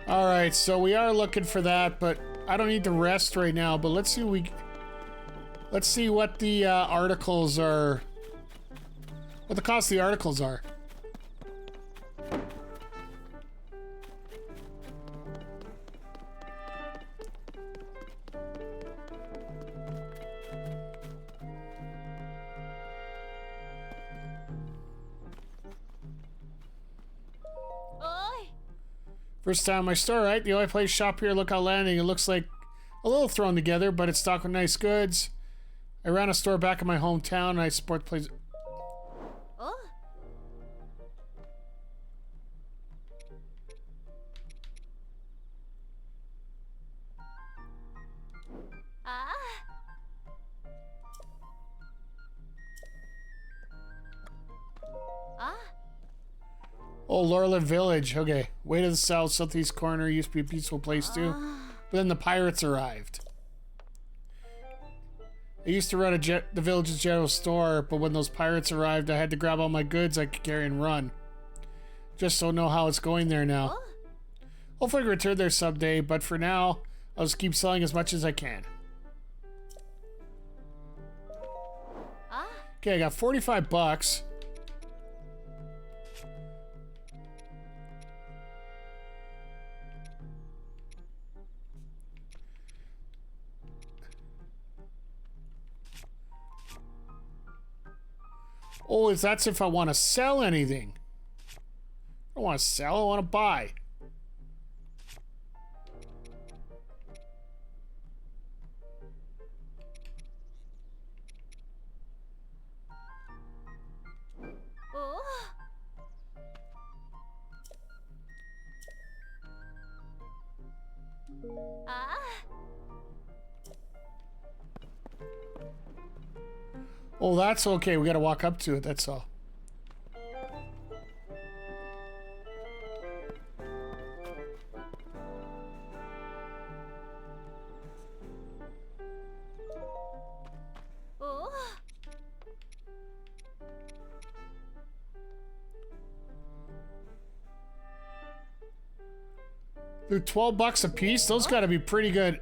[SPEAKER 1] Alright, so we are looking for that, but I don't need to rest right now, but let's see what the articles are. What the cost of the articles are. First time in my store, right? The only place shop here, Lookout Landing. It looks like a little thrown together, but it's stocked with nice goods. I ran a store back in my hometown, and I support the place. Oh, Lorland Village. Okay. Way to the south, southeast corner. Used to be a peaceful place too. But then the pirates arrived. I used to run the village's general store, but when those pirates arrived, I had to grab all my goods I could carry and run. Just don't know how it's going there now. Hopefully I can return there someday, but for now, I'll just keep selling as much as I can. Okay, I got 45 bucks. Oh, that's if I want to sell anything. I don't want to sell, I want to buy. Oh, that's okay. We gotta walk up to it, that's all. They're 12 bucks a piece? Those gotta be pretty good.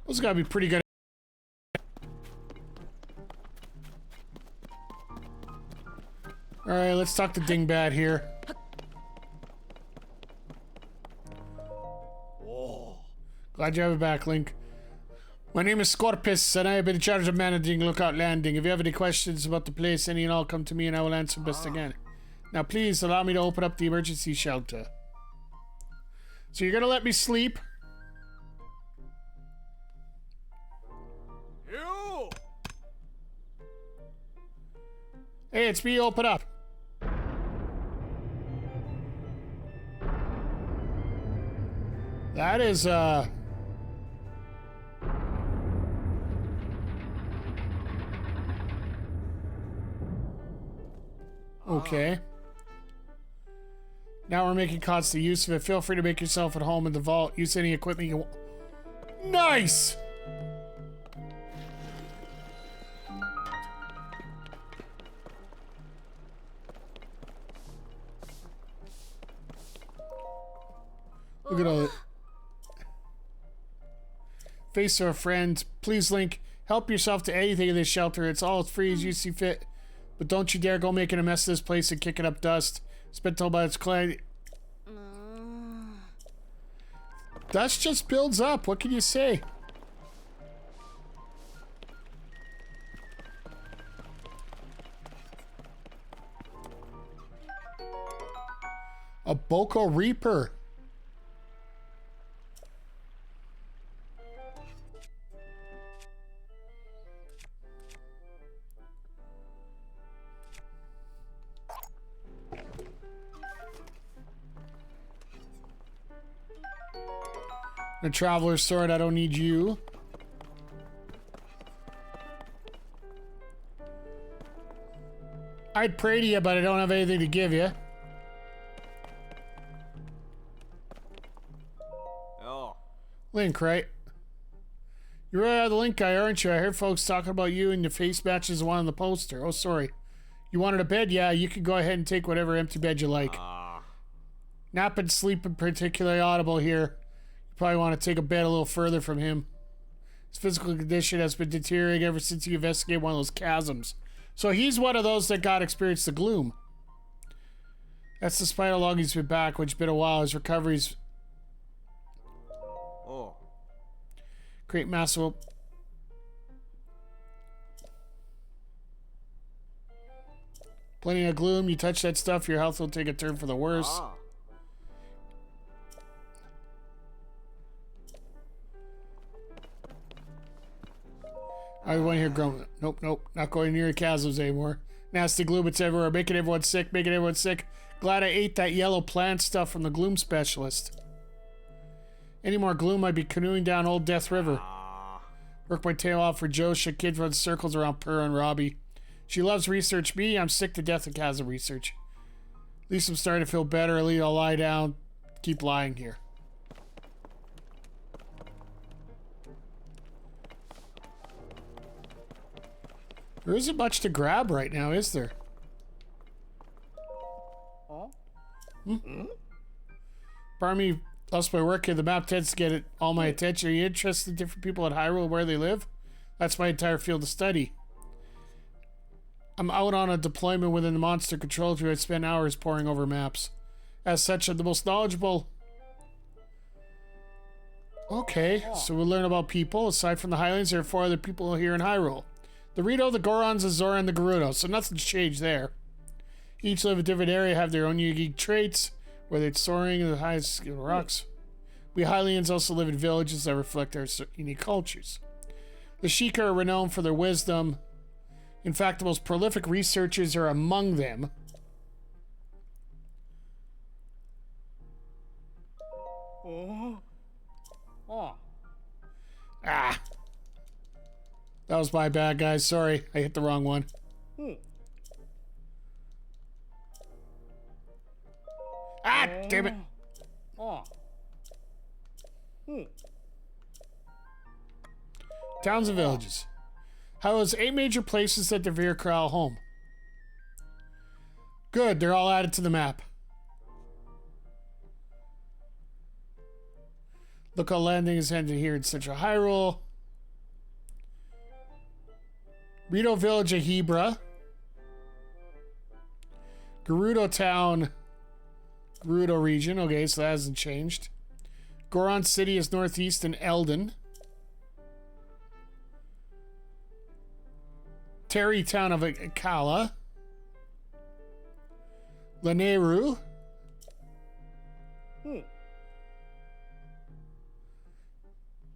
[SPEAKER 1] Those gotta be pretty good. Alright, let's talk to Dingbat here. Glad you have it back, Link. My name is Scorpus, and I have been in charge of managing Lookout Landing. If you have any questions about the place, any and all, come to me and I will answer best again. Now, please allow me to open up the emergency shelter. So you're gonna let me sleep?
[SPEAKER 2] You!
[SPEAKER 1] Hey, it's me, open up. That is, okay. Now we're making constant use of it. Feel free to make yourself at home in the vault. Use any equipment you want. Nice! Look at all that. Face of a friend. Please, Link, help yourself to anything in this shelter. It's all as free as you see fit. But don't you dare go making a mess of this place and kicking up dust. It's been told by its client. Dust just builds up. What can you say? A Boko Reaper. A traveler's sword, I don't need you. I'd pray to you, but I don't have anything to give you.
[SPEAKER 2] Oh.
[SPEAKER 1] Link, right? You're really the Link guy, aren't you? I heard folks talking about you and your face matches the one on the poster. Oh, sorry. You wanted a bed? Yeah, you can go ahead and take whatever empty bed you like. Nap and sleep in particularly audible here. Probably want to take a bed a little further from him. His physical condition has been deteriorating ever since he investigated one of those chasms. So he's one of those that got experienced the gloom. That's despite how long he's been back, which has been a while. His recovery's...
[SPEAKER 2] Oh.
[SPEAKER 1] Great massive... Plenty of gloom. You touch that stuff, your health will take a turn for the worse.
[SPEAKER 2] Ah.
[SPEAKER 1] I want to hear grumbling. Nope, nope. Not going near chasms anymore. Nasty gloom, it's everywhere. Making everyone sick, making everyone sick. Glad I ate that yellow plant stuff from the gloom specialist. Any more gloom, I'd be canoeing down Old Death River. Work my tail off for Josh. Kid runs circles around Purah and Robbie. She loves research. Me, I'm sick to death of chasm research. At least I'm starting to feel better. At least I'll lie down. Keep lying here. There isn't much to grab right now, is there? Pardon me, lost my work here. The map tends to get all my attention. Are you interested in different people in Hyrule where they live? That's my entire field of study. I'm out on a deployment within the monster control tree. I spend hours poring over maps. As such, I'm the most knowledgeable. Okay, so we'll learn about people. Aside from the Highlands, there are 4 other people here in Hyrule. The Rito, the Gorons, the Zora, and the Gerudo. So nothing's changed there. Each live in a different area, have their own unique traits, whether it's soaring in the highest skill rocks. We Hylians also live in villages that reflect our unique cultures. The Sheikah are renowned for their wisdom. In fact, the most prolific researchers are among them. Ah! That was my bad, guys. Sorry, I hit the wrong one. Ah, damn it. Towns and villages. How is 8 major places that Devere Corral home? Good, they're all added to the map. Lookout Landing is ended here in Central Hyrule. Rito Village of Hebra. Gerudo Town. Gerudo region. Okay, so that hasn't changed. Goron City is northeast in Eldon. Terry town of Akala. Laneru.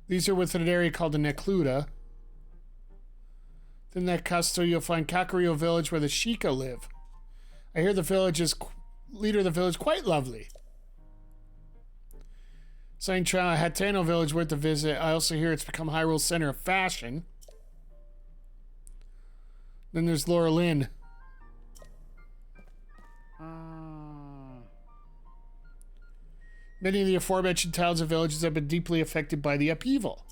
[SPEAKER 1] These are within an area called the Necluda. Then that Custo, you'll find Kakario village where the Sheikah live. I hear the village is leader of the village quite lovely. Saint Hateno village worth a visit. I also hear it's become Hyrule's center of fashion. Then there's Laura Lynn. Many of the aforementioned towns and villages have been deeply affected by the upheaval.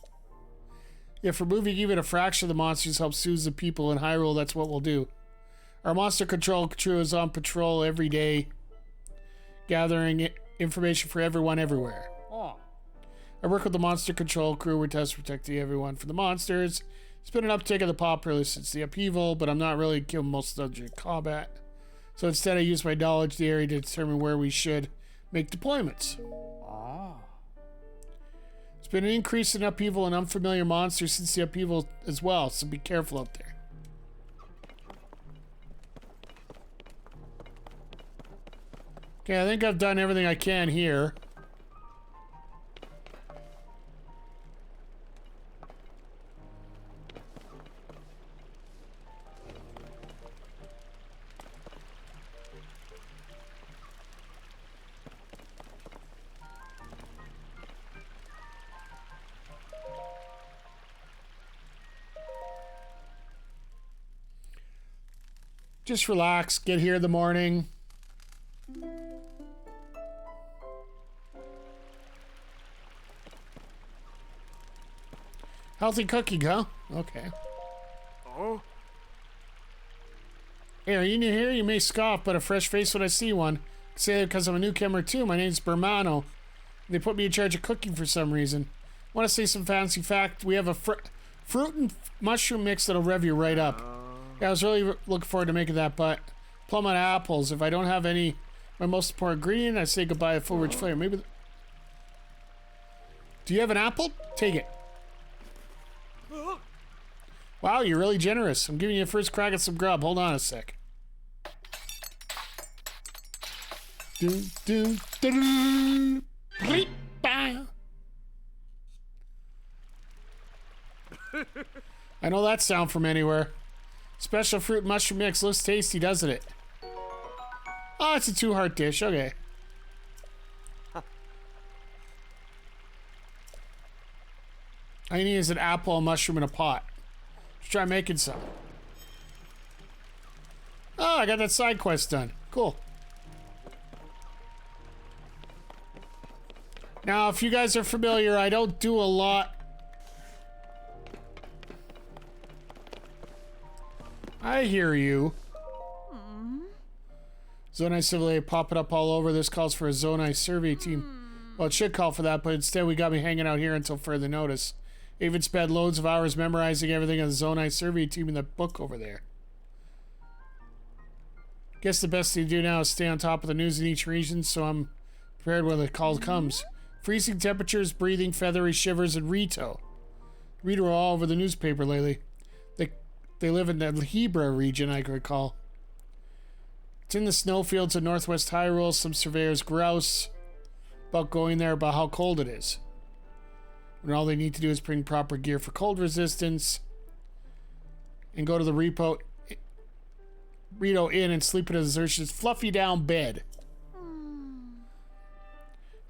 [SPEAKER 1] If removing even a fraction of the monsters helps soothe the people in Hyrule, that's what we'll do. Our monster control crew is on patrol every day, gathering information for everyone everywhere. I work with the monster control crew. We're protecting everyone from the monsters. It's been an uptick of the populace since the upheaval, but I'm not really killing most of the combat. So instead I use my knowledge of the area to determine where we should make deployments. There's been an increase in upheaval and unfamiliar monsters since the upheaval as well, so be careful out there. Okay, I think I've done everything I can here. Just relax, get here in the morning. Healthy cooking, huh? Okay.
[SPEAKER 2] Oh?
[SPEAKER 1] Hey, are you new here? You may scoff, but a fresh face when I see one. I say that because I'm a newcomer too. My name's Bermano. They put me in charge of cooking for some reason. Want to say some fancy fact? We have a fruit and mushroom mix that'll rev you right up. Yeah, I was really looking forward to making that, but plum and apples. If I don't have any, my most important ingredient, I say goodbye to full rich flavor. Maybe. Do you have an apple? Take it. Wow, you're really generous. I'm giving you a first crack at some grub. Hold on a sec. I know that sound from anywhere. Special fruit mushroom mix. Looks tasty, doesn't it? Oh, it's a 2-heart dish. Okay. I need is an apple, a mushroom, and a pot. Let's try making some. Oh, I got that side quest done. Cool. Now, if you guys are familiar, I don't do a lot. I hear you. Zonai survey popping up all over. This calls for a Zonai survey team. Well, it should call for that, but instead we got me hanging out here until further notice. I even spent loads of hours memorizing everything on the Zonai survey team in that book over there. Guess the best thing to do now is stay on top of the news in each region, so I'm prepared when the call comes. Freezing temperatures, breathing, feathery shivers, and Rito. Rito are all over the newspaper lately. They live in the Hebra region, I recall. It's in the snowfields of northwest Hyrule. Some surveyors grouse about going there about how cold it is. When all they need to do is bring proper gear for cold resistance and go to the Rito Inn and sleep in a deserted, fluffy down bed.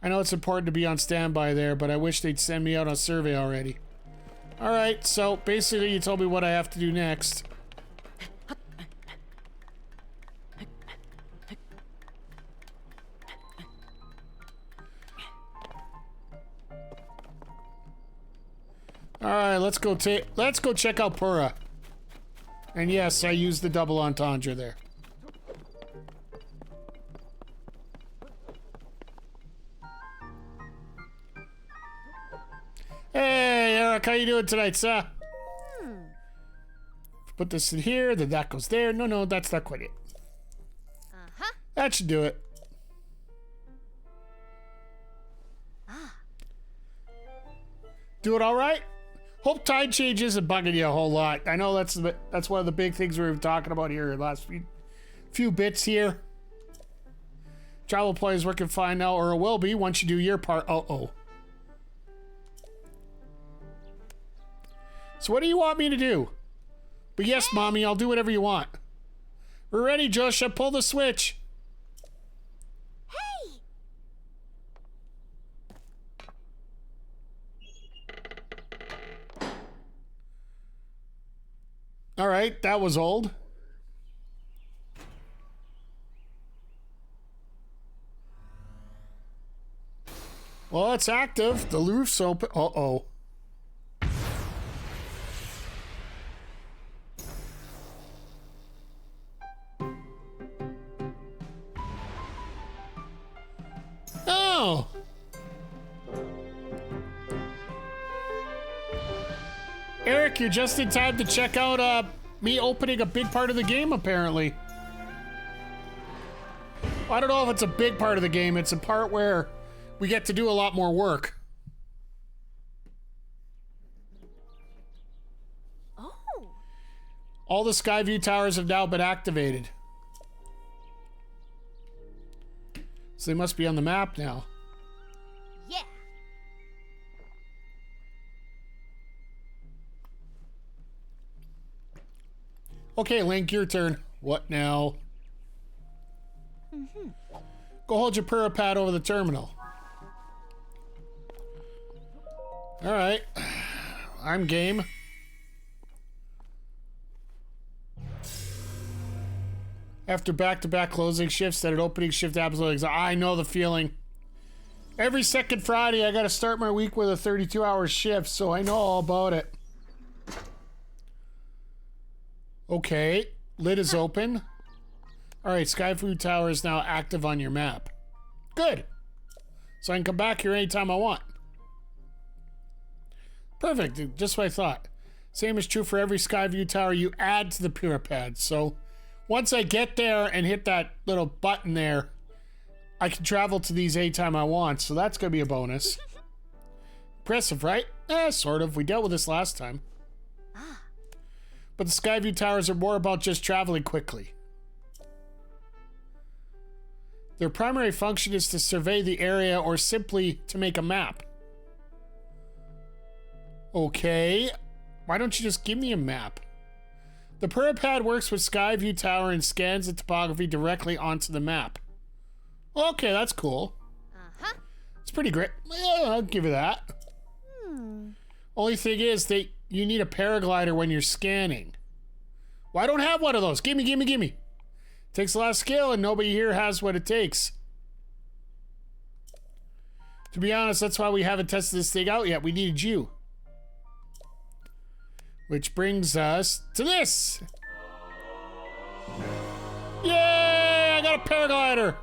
[SPEAKER 1] I know it's important to be on standby there, but I wish they'd send me out on a survey already. Alright, so basically you told me what I have to do next. Alright, let's go check out PURAH. And yes, I used the double entendre there. Hey, Eric, how you doing tonight, sir? Put this in here, then that goes there. No, that's not quite it. That should do it. Doing all right? Hope tide change isn't bugging you a whole lot. I know that's one of the big things we were talking about here in the last few bits here. Travel play is working fine now, or it will be once you do your part. Uh-oh. So what do you want me to do? But yes, Mommy, I'll do whatever you want. We're ready, Joshua. Pull the switch.
[SPEAKER 4] Hey!
[SPEAKER 1] All right, that was old. Well, it's active. The roof's open. Uh-oh. Oh. Eric, you're just in time to check out me opening a big part of the game, apparently. I don't know if it's a big part of the game. It's a part where we get to do a lot more work.
[SPEAKER 4] Oh.
[SPEAKER 1] All the Skyview towers have now been activated. So they must be on the map now.
[SPEAKER 4] Yeah.
[SPEAKER 1] Okay, Link, your turn. What now? Go hold your PURAH pad over the terminal. All right. I'm game. After back-to-back closing shifts that an opening shift absolutely I know the feeling. Every second Friday, I got to start my week with a 32-hour shift, so I know all about it. Okay, lid is open. All right, Skyview Tower is now active on your map. Good. So I can come back here anytime I want. Perfect, just what I thought. Same is true for every Skyview Tower you add to the PURAH pad. So once I get there and hit that little button there, I can travel to these anytime I want. So that's going to be a bonus. Impressive, right? Sort of. We dealt with this last time. But the Skyview Towers are more about just traveling quickly. Their primary function is to survey the area or simply to make a map. Okay. Why don't you just give me a map? The PURAH pad works with Skyview Tower and scans the topography directly onto the map. Okay, that's cool.
[SPEAKER 4] Uh-huh.
[SPEAKER 1] It's pretty great. Yeah, I'll give you that. Only thing is that you need a paraglider when you're scanning. Well, I don't have one of those. Gimme, gimme, gimme. Takes a lot of skill and nobody here has what it takes. To be honest, that's why we haven't tested this thing out yet. We needed you. Which brings us to this. Yay! I got a paraglider.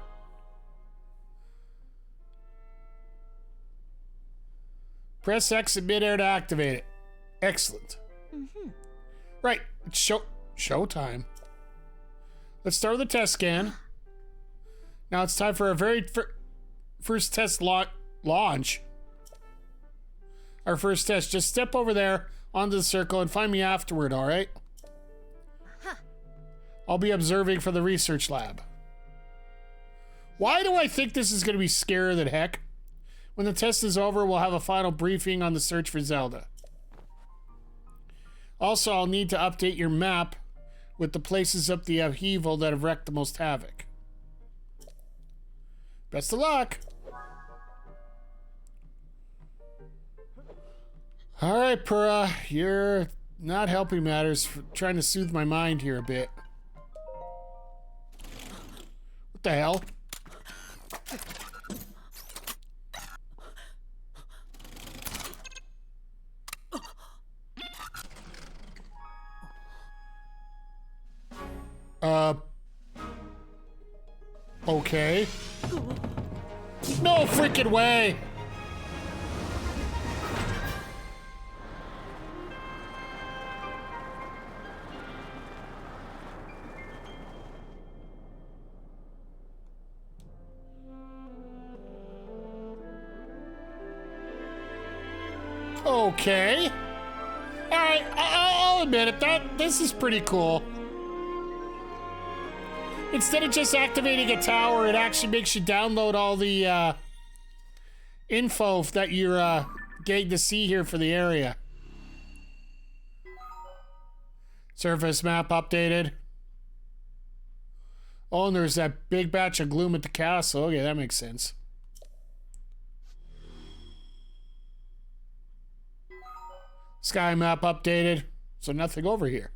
[SPEAKER 1] Press X in midair to activate it. Excellent. Right, it's showtime. Let's start with the test scan. Now it's time for our very first test launch. Our first test. Just step over there onto the circle and find me afterward, all right? I'll be observing for the research lab. Why do I think this is going to be scarier than heck? When the test is over, we'll have a final briefing on the search for Zelda. Also, I'll need to update your map with the places up the upheaval that have wreaked the most havoc. Best of luck! Alright, PURAH, you're not helping matters, trying to soothe my mind here a bit. What the hell? Okay. No freaking way! Okay. Alright, I'll admit it. This is pretty cool. Instead of just activating a tower, it actually makes you download all the info that you're getting to see here for the area. Surface map updated. Oh, and there's that big batch of gloom at the castle. Okay, that makes sense. Sky map updated. So nothing over here.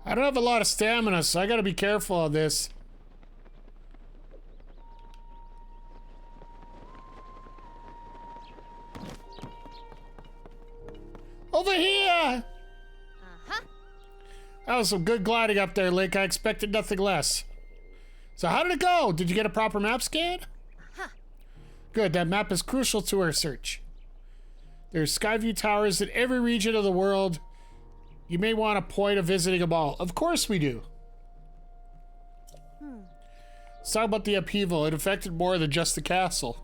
[SPEAKER 1] I don't have a lot of stamina, so I gotta be careful of this. Over here!
[SPEAKER 4] Uh-huh.
[SPEAKER 1] That was some good gliding up there, Link. I expected nothing less. So how did it go? Did you get a proper map scan?
[SPEAKER 4] Uh-huh.
[SPEAKER 1] Good, that map is crucial to our search. There's Skyview towers in every region of the world. You may want a point of visiting them all. Of course we do. Let's talk about the upheaval. It affected more than just the castle.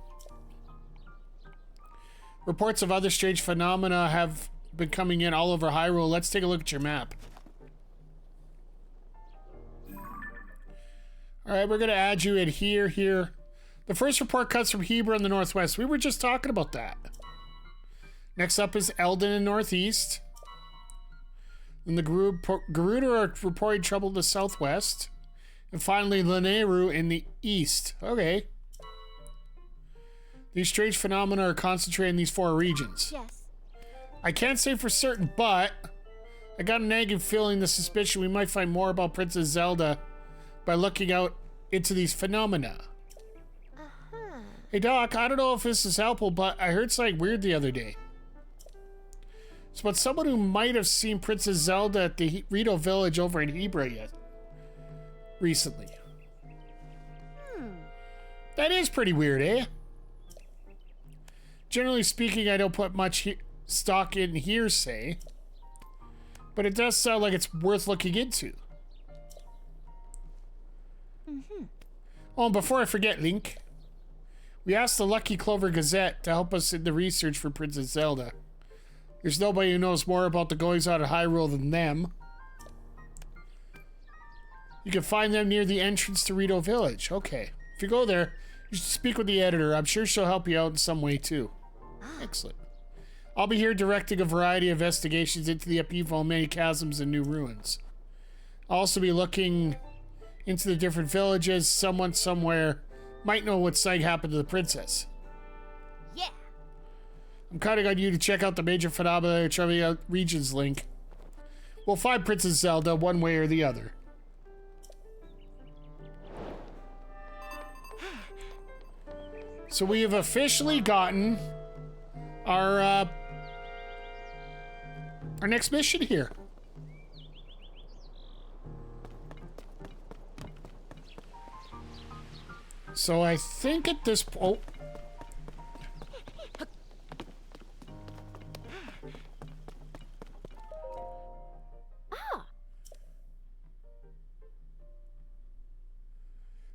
[SPEAKER 1] Reports of other strange phenomena have been coming in all over Hyrule. Let's take a look at your map. Alright, we're going to add you in here. The first report comes from Hebra in the northwest. We were just talking about that. Next up is Eldon in northeast. Then the Garuda are reporting trouble in the southwest. And finally, Lanayru in the east. Okay. These strange phenomena are concentrated in these 4 regions.
[SPEAKER 4] Yes.
[SPEAKER 1] I can't say for certain, but I got a nagging feeling, the suspicion we might find more about Princess Zelda by looking out into these phenomena.
[SPEAKER 4] Uh-huh.
[SPEAKER 1] Hey Doc, I don't know if this is helpful, but I heard something weird the other day. It's about someone who might have seen Princess Zelda at the Rito village over in Hebra recently. That is pretty weird, eh? Generally speaking, I don't put much stock in hearsay, but it does sound like it's worth looking into. Oh, and before I forget, Link, we asked the Lucky Clover Gazette to help us in the research for Princess Zelda. There's nobody who knows more about the goings-on of Hyrule than them. You can find them near the entrance to Rito Village. Okay. If you go there, you should speak with the editor. I'm sure she'll help you out in some way, too. Excellent. I'll be here directing a variety of investigations into the upheaval of many chasms and new ruins. I'll also be looking into the different villages. Someone somewhere might know what site happened to the princess.
[SPEAKER 4] Yeah.
[SPEAKER 1] I'm counting on you to check out the major phenomena of Trivia Regions link. We'll find Princess Zelda one way or the other. So we have officially gotten our next mission here. So I think at this point,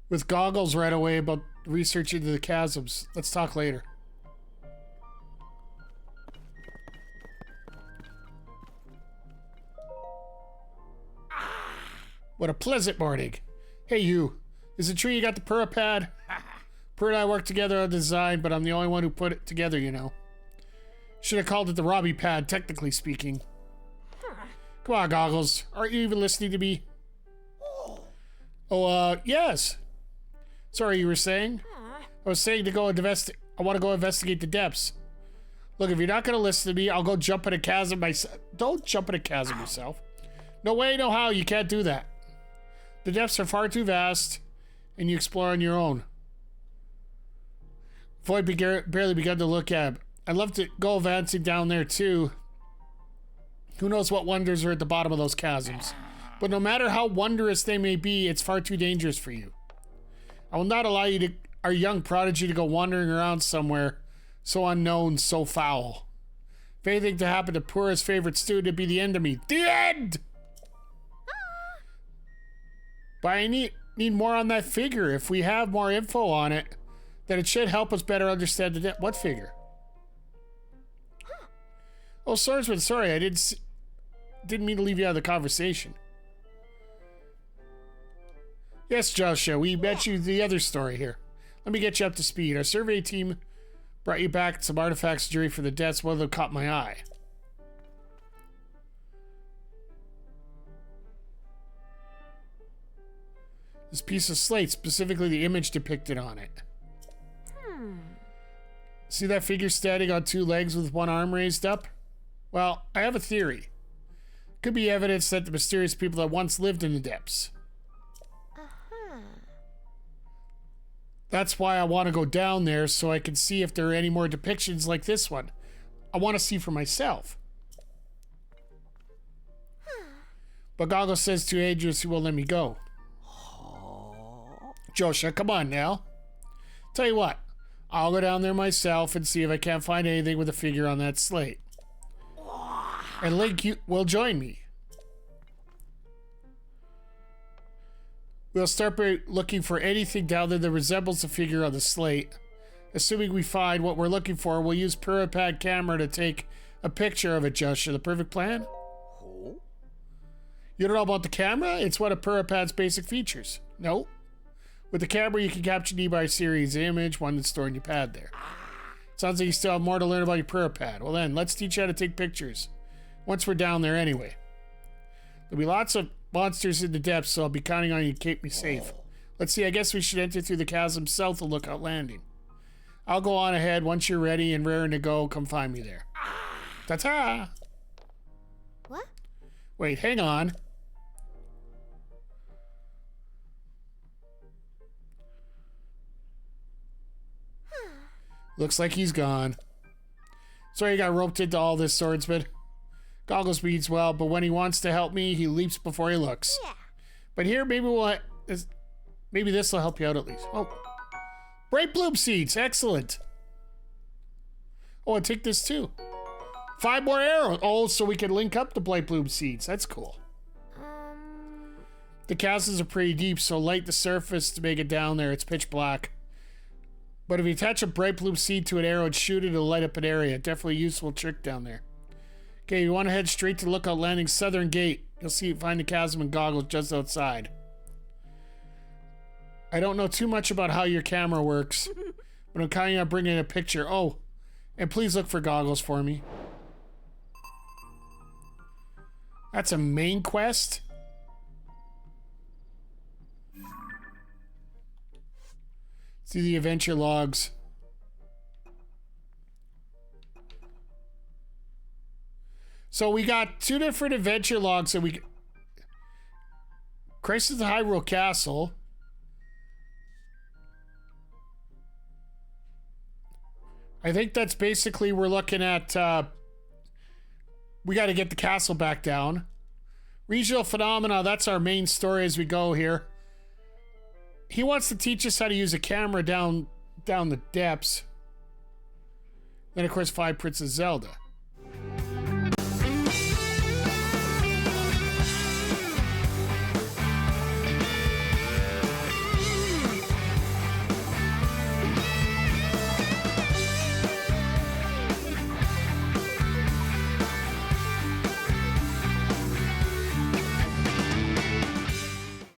[SPEAKER 1] with goggles right away about research into the chasms. Let's talk later. What a pleasant morning. Hey you, is it true you got the PURAH pad? PURAH and I worked together on the design, but I'm the only one who put it together, you know. Should have called it the Robbie pad, technically speaking. Come on, Goggles. Aren't you even listening to me? Oh, yes. Sorry, you were saying? I was saying to go I want to go investigate the depths. Look, if you're not going to listen to me, I'll go jump in a chasm myself. Don't jump in a chasm yourself. No way, no how. You can't do that. The depths are far too vast, and you explore on your own. Void barely begun to look at. I'd love to go advancing down there, too. Who knows what wonders are at the bottom of those chasms. But no matter how wondrous they may be, it's far too dangerous for you. I will not allow you to, our young prodigy, to go wandering around somewhere so unknown, so foul. If anything to happen to Purah's favorite student, it'd be the end of me. The end! But I need more on that figure. If we have more info on it, then it should help us better understand the depth. What figure? Oh, swordsman, sorry, I didn't mean to leave you out of the conversation. Yes, Joshua, we bet you the other story here. Let me get you up to speed. Our survey team brought you back some artifacts jury for the deaths. One of them caught my eye. This piece of slate, specifically the image depicted on it. See that figure standing on two legs with one arm raised up? Well, I have a theory. Could be evidence that the mysterious people that once lived in the depths. That's why I want to go down there, so I can see if there are any more depictions like this one. I want to see for myself. But Goggle says too dangerous, he won't let me go. Joshua, come on now. Tell you what, I'll go down there myself and see if I can't find anything with a figure on that slate. And Link, you will join me. We'll start by looking for anything down there that resembles the figure on the slate. Assuming we find what we're looking for, we'll use PURAH camera to take a picture of it, Joshua. The perfect plan? You don't know about the camera? It's one of PURAH's basic features. No. With the camera, you can capture nearby series image, one that's stored in your pad there. Sounds like you still have more to learn about your PURAH. Well then, let's teach you how to take pictures. Once we're down there anyway. There'll be lots of monsters in the depths, so I'll be counting on you to keep me safe. Let's see, I guess we should enter through the chasm south of Lookout Landing. I'll go on ahead. Once you're ready and raring to go, come find me there. Ta-ta!
[SPEAKER 4] What?
[SPEAKER 1] Wait, hang on. Looks like he's gone. Sorry you got roped into all this, swordsman. Goggles means well, but when he wants to help me, he leaps before he looks.
[SPEAKER 4] Yeah.
[SPEAKER 1] But here, maybe this will help you out at least. Oh, bright bloom seeds, excellent. Oh, and take this too. 5 more arrows. Oh, so we can link up the bright bloom seeds. That's cool. The chasms are pretty deep, so light the surface to make it down there. It's pitch black. But if you attach a bright bloom seed to an arrow and shoot it, it'll light up an area. Definitely a useful trick down there. Okay, you want to head straight to Lookout Landing's southern gate. You'll find the chasm and Goggles just outside. I don't know too much about how your camera works, but I'm counting on bringing a picture. Oh, and please look for Goggles for me. That's a main quest? See the adventure logs. So we got 2 different adventure logs that we... Crisis of the Hyrule Castle. I think that's basically we're looking at... we got to get the castle back down. Regional Phenomena, that's our main story as we go here. He wants to teach us how to use a camera down the depths. Then, of course, 5 Princess Zelda.